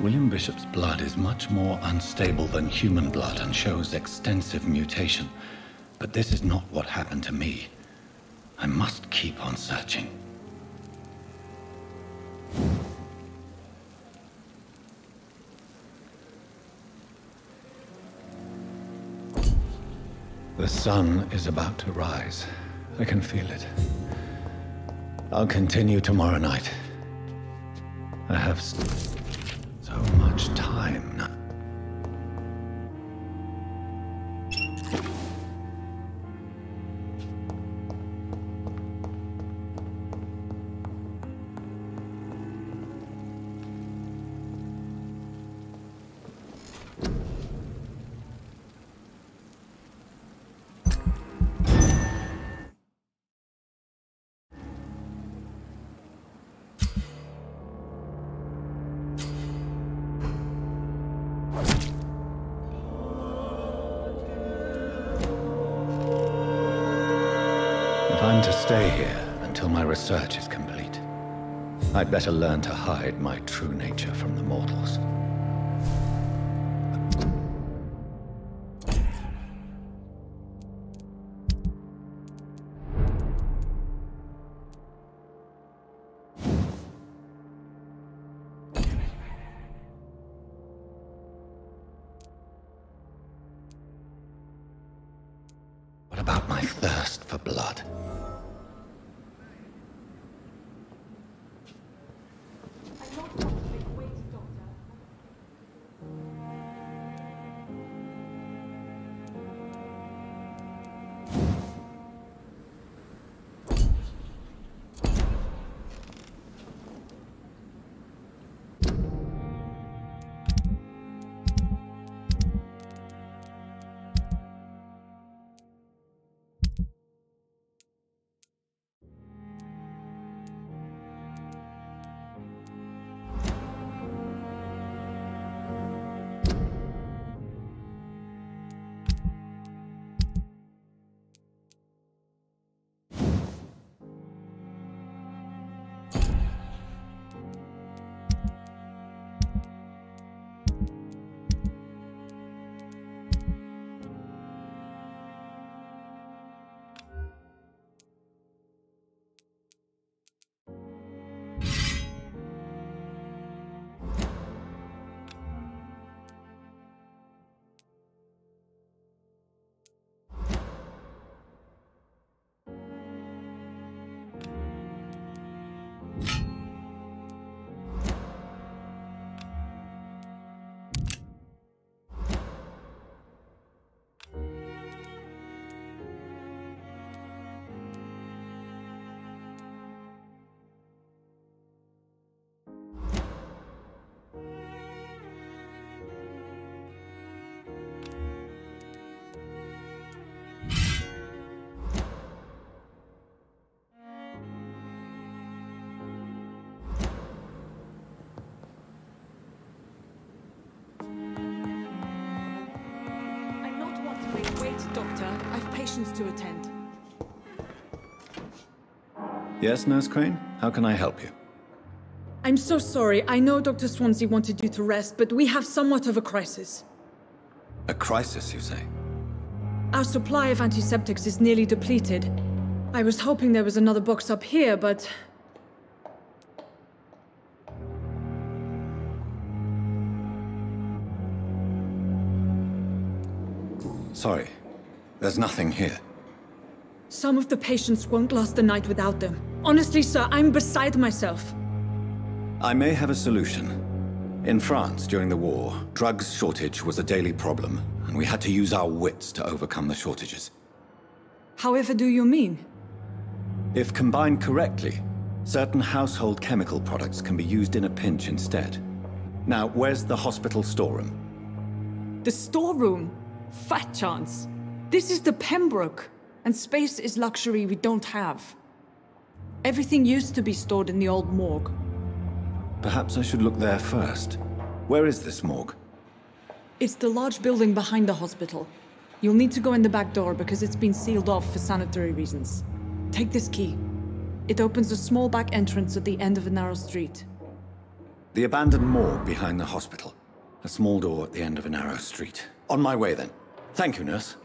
William Bishop's blood is much more unstable than human blood and shows extensive mutation. But this is not what happened to me. I must keep on searching. The sun is about to rise. I can feel it. I'll continue tomorrow night. I have so much time now. I'm to stay here until my research is complete. I'd better learn to hide my true nature from the mortals. What about my thirst for blood? Doctor, I've patients to attend. Yes, Nurse Crane? How can I help you? I'm so sorry. I know Dr. Swansea wanted you to rest, but we have somewhat of a crisis. A crisis, you say? Our supply of antiseptics is nearly depleted. I was hoping there was another box up here, but... Sorry. There's nothing here. Some of the patients won't last the night without them. Honestly, sir, I'm beside myself. I may have a solution. In France, during the war, drugs shortage was a daily problem, and we had to use our wits to overcome the shortages. However do you mean? If combined correctly, certain household chemical products can be used in a pinch instead. Now, where's the hospital storeroom? The storeroom? Fat chance. This is the Pembroke, and space is luxury we don't have. Everything used to be stored in the old morgue. Perhaps I should look there first. Where is this morgue? It's the large building behind the hospital. You'll need to go in the back door because it's been sealed off for sanitary reasons. Take this key. It opens a small back entrance at the end of a narrow street. The abandoned morgue behind the hospital. A small door at the end of a narrow street. On my way then. Thank you, nurse.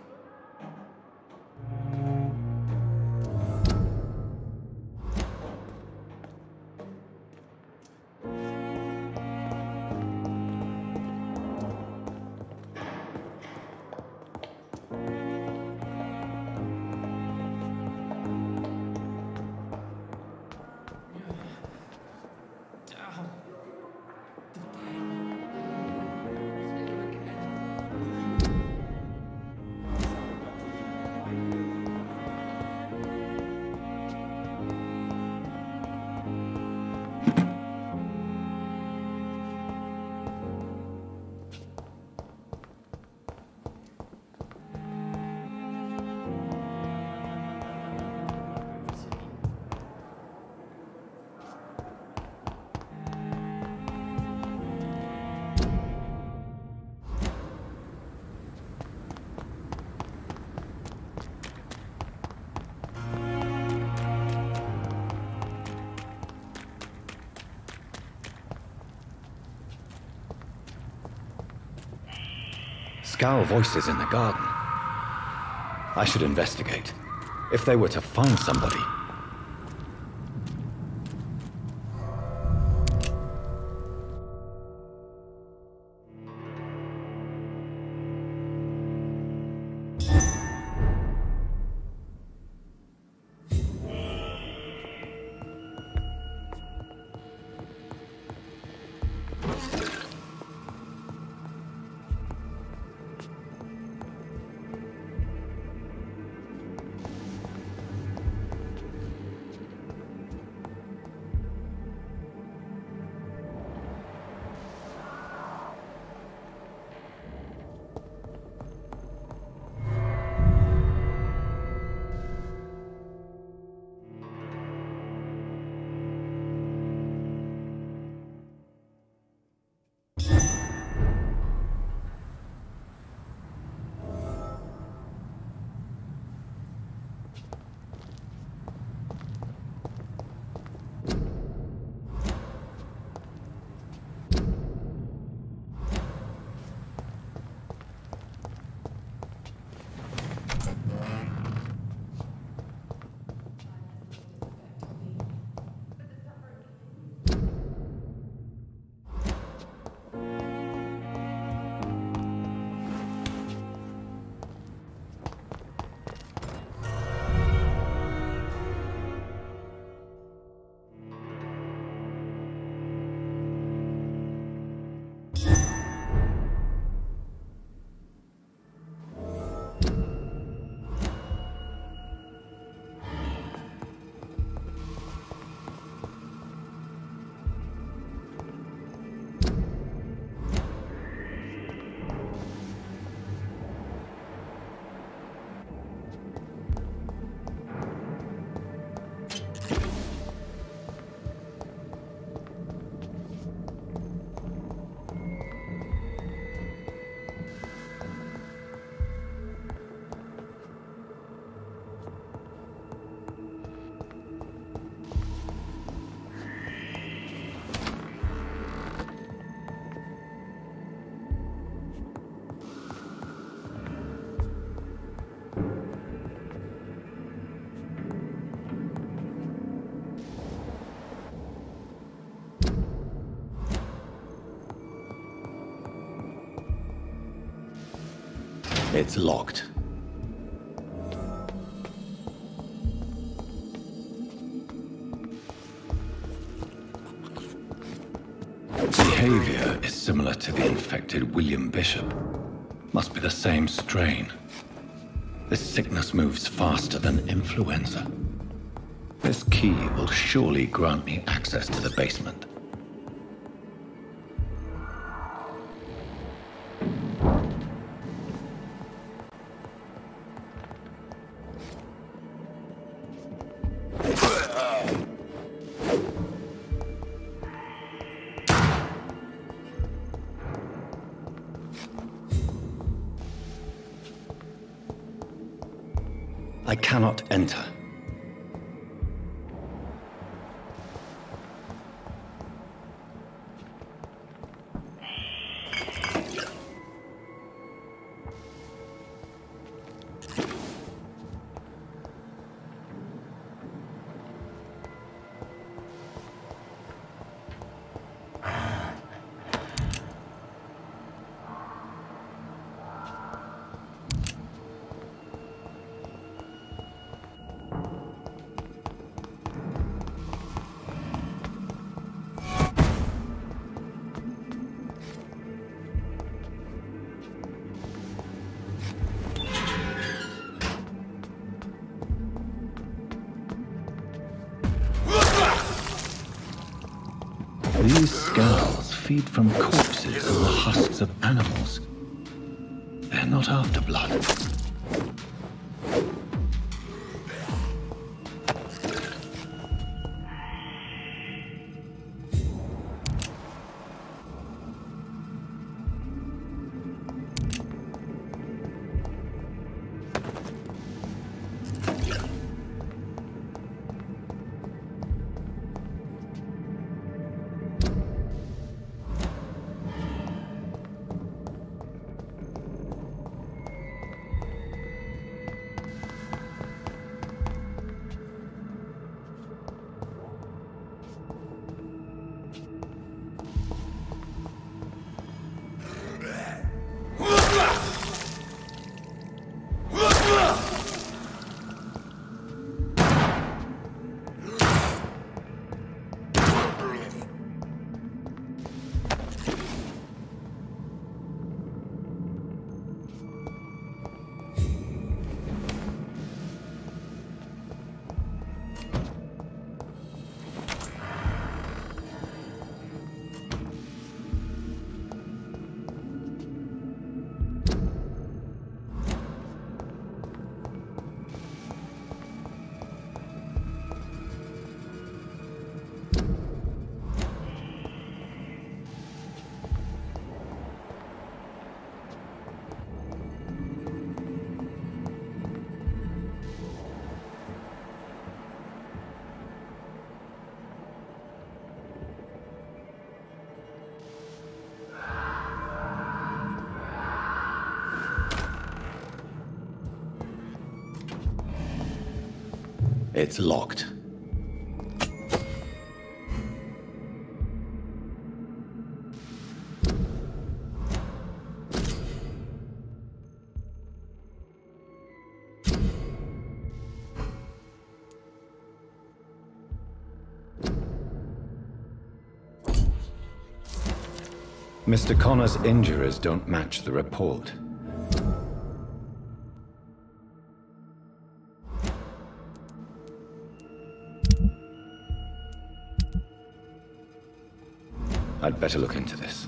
Scowl voices in the garden. I should investigate. If they were to find somebody. It's locked. Behavior is similar to the infected William Bishop. Must be the same strain. This sickness moves faster than influenza. This key will surely grant me access to the basement. I cannot enter. These skulls feed from corpses and the husks of animals. They're not after blood. It's locked. Mr. Connor's injuries don't match the report. I'd better look into this.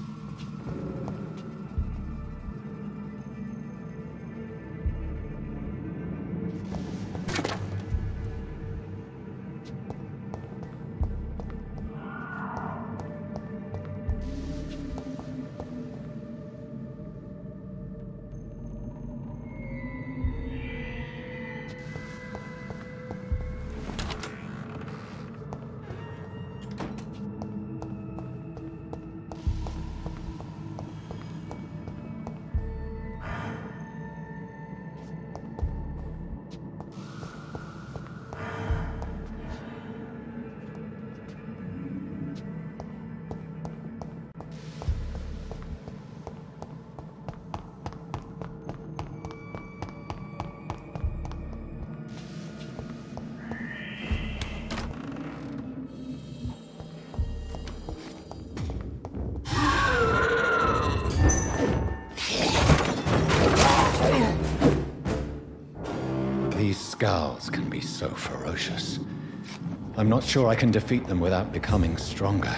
Skulls can be so ferocious. I'm not sure I can defeat them without becoming stronger.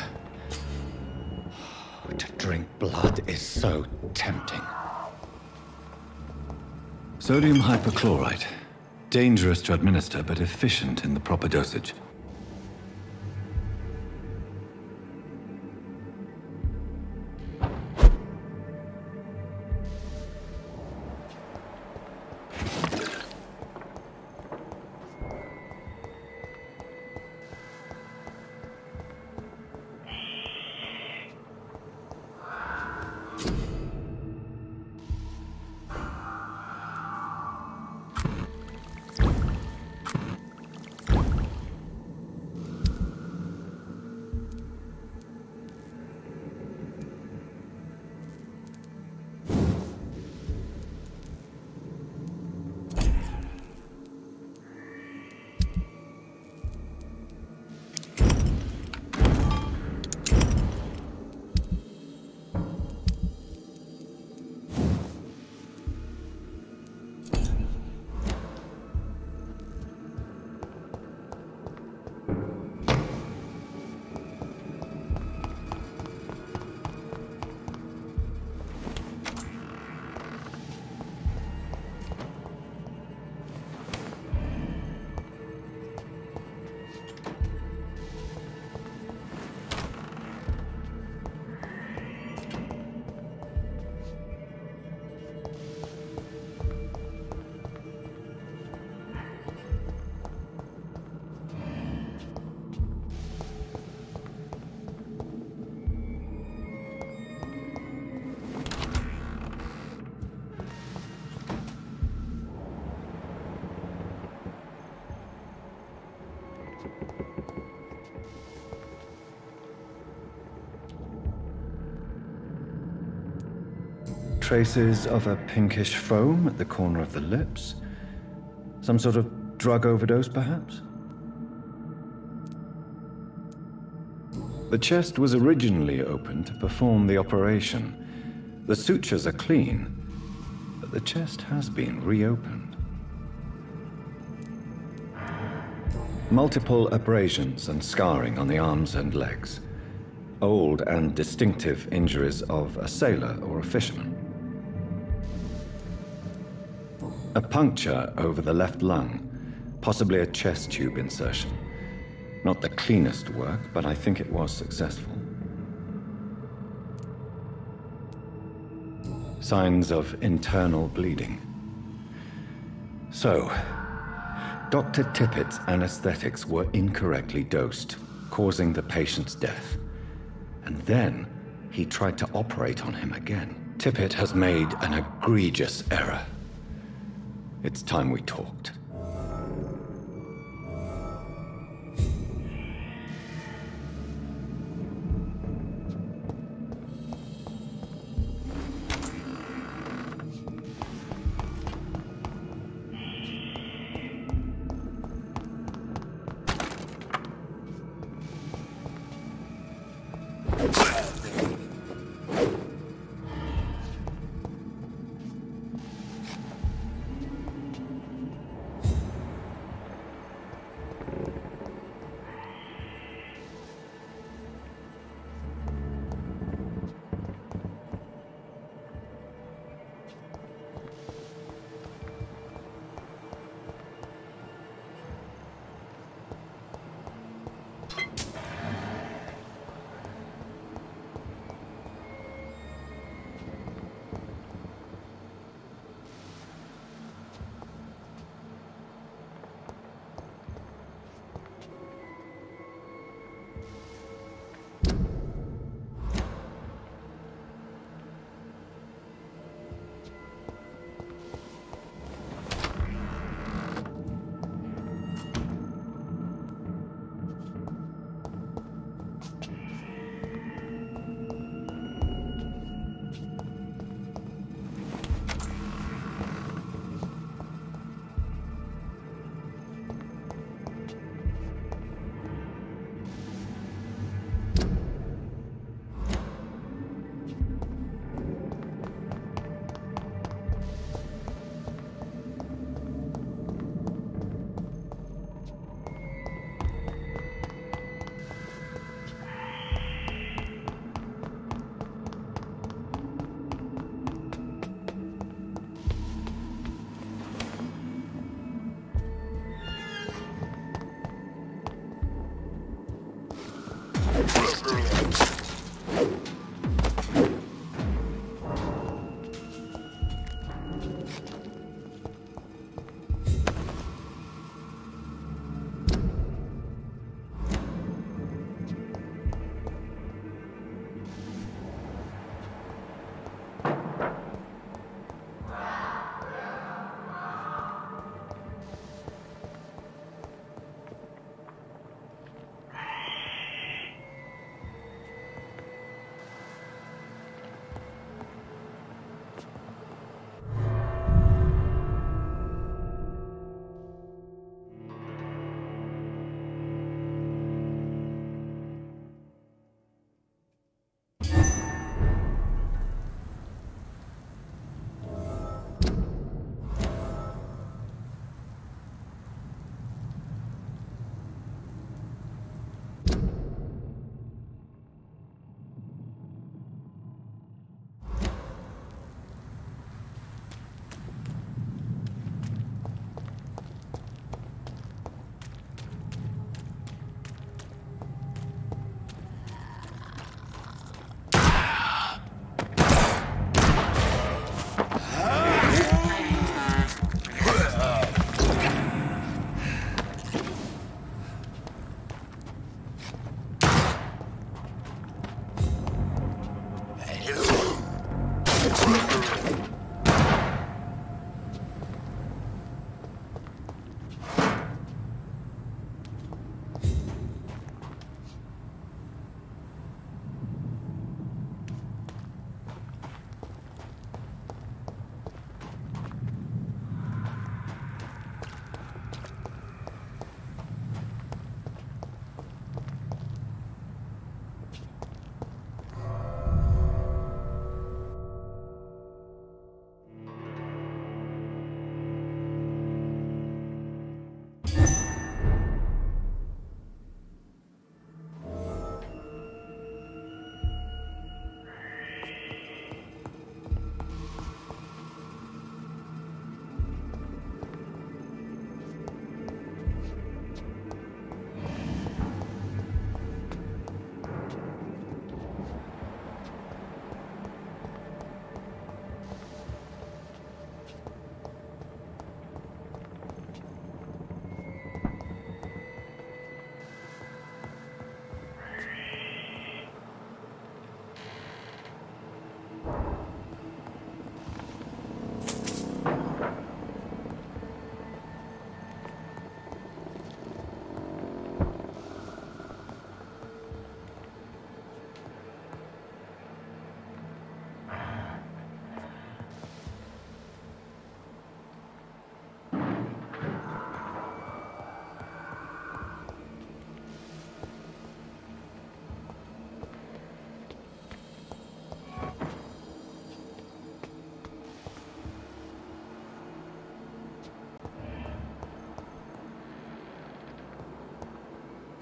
To drink blood is so tempting. Sodium hypochlorite. Dangerous to administer, but efficient in the proper dosage. Traces of a pinkish foam at the corner of the lips. Some sort of drug overdose, perhaps? The chest was originally opened to perform the operation. The sutures are clean, but the chest has been reopened. Multiple abrasions and scarring on the arms and legs. Old and distinctive injuries of a sailor or a fisherman. A puncture over the left lung, possibly a chest tube insertion. Not the cleanest work, but I think it was successful. Signs of internal bleeding. So, Dr. Tippett's anesthetics were incorrectly dosed, causing the patient's death. And then, he tried to operate on him again. Tippett has made an egregious error. It's time we talked.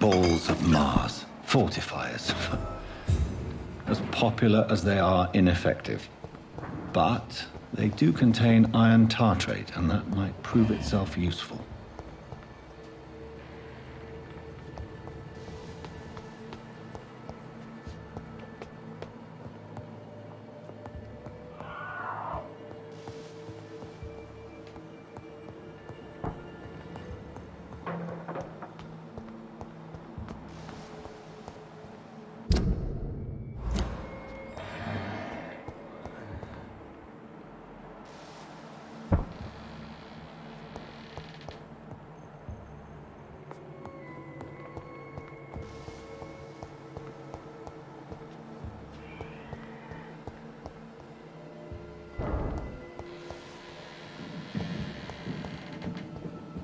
balls of Mars, fortifiers. As popular as they are ineffective. But they do contain iron tartrate, and that might prove itself useful.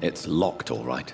It's locked, all right.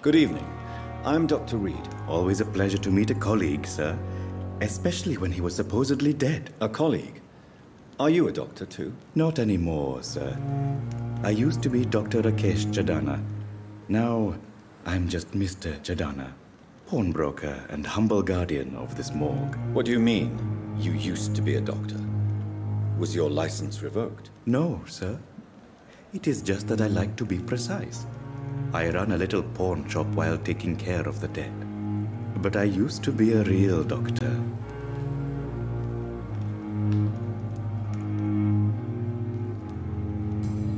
Good evening. I'm Dr. Reed. Always a pleasure to meet a colleague, sir. Especially when he was supposedly dead. A colleague? Are you a doctor too? Not anymore, sir. I used to be Dr. Rakesh Chadana. Now, I'm just Mr. Chadana, pawnbroker and humble guardian of this morgue. What do you mean, you used to be a doctor? Was your license revoked? No, sir. It is just that I like to be precise. I run a little pawn shop while taking care of the dead. But I used to be a real doctor.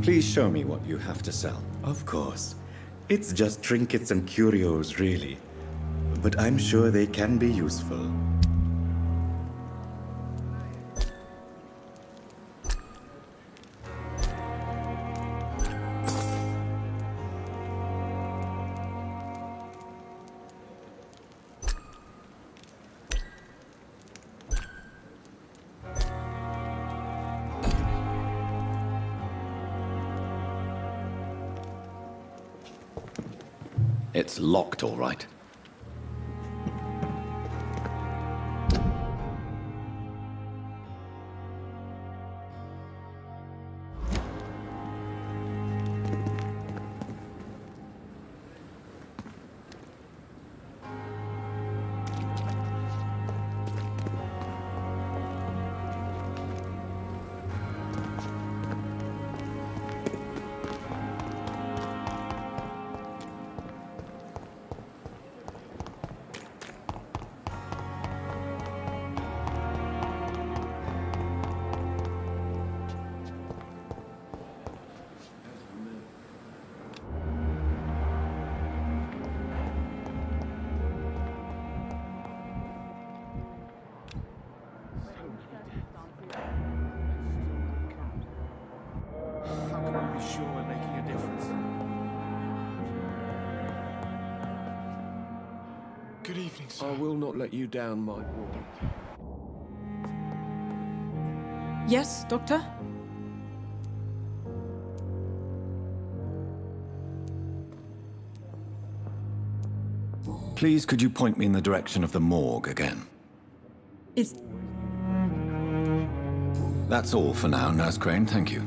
Please show me what you have to sell. Of course. It's just trinkets and curios, really. But I'm sure they can be useful. It's locked, all right. Good evening, sir. I will not let you down, my boy. Yes, Doctor? Please, could you point me in the direction of the morgue again? It's... That's all for now, Nurse Crane, thank you.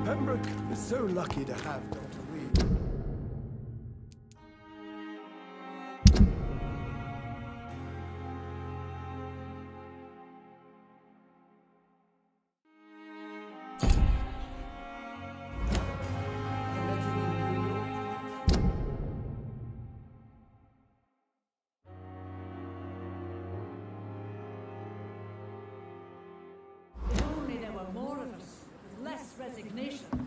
Pembroke is so lucky to have Dr. Reed. If only there were more of us, with less resignation.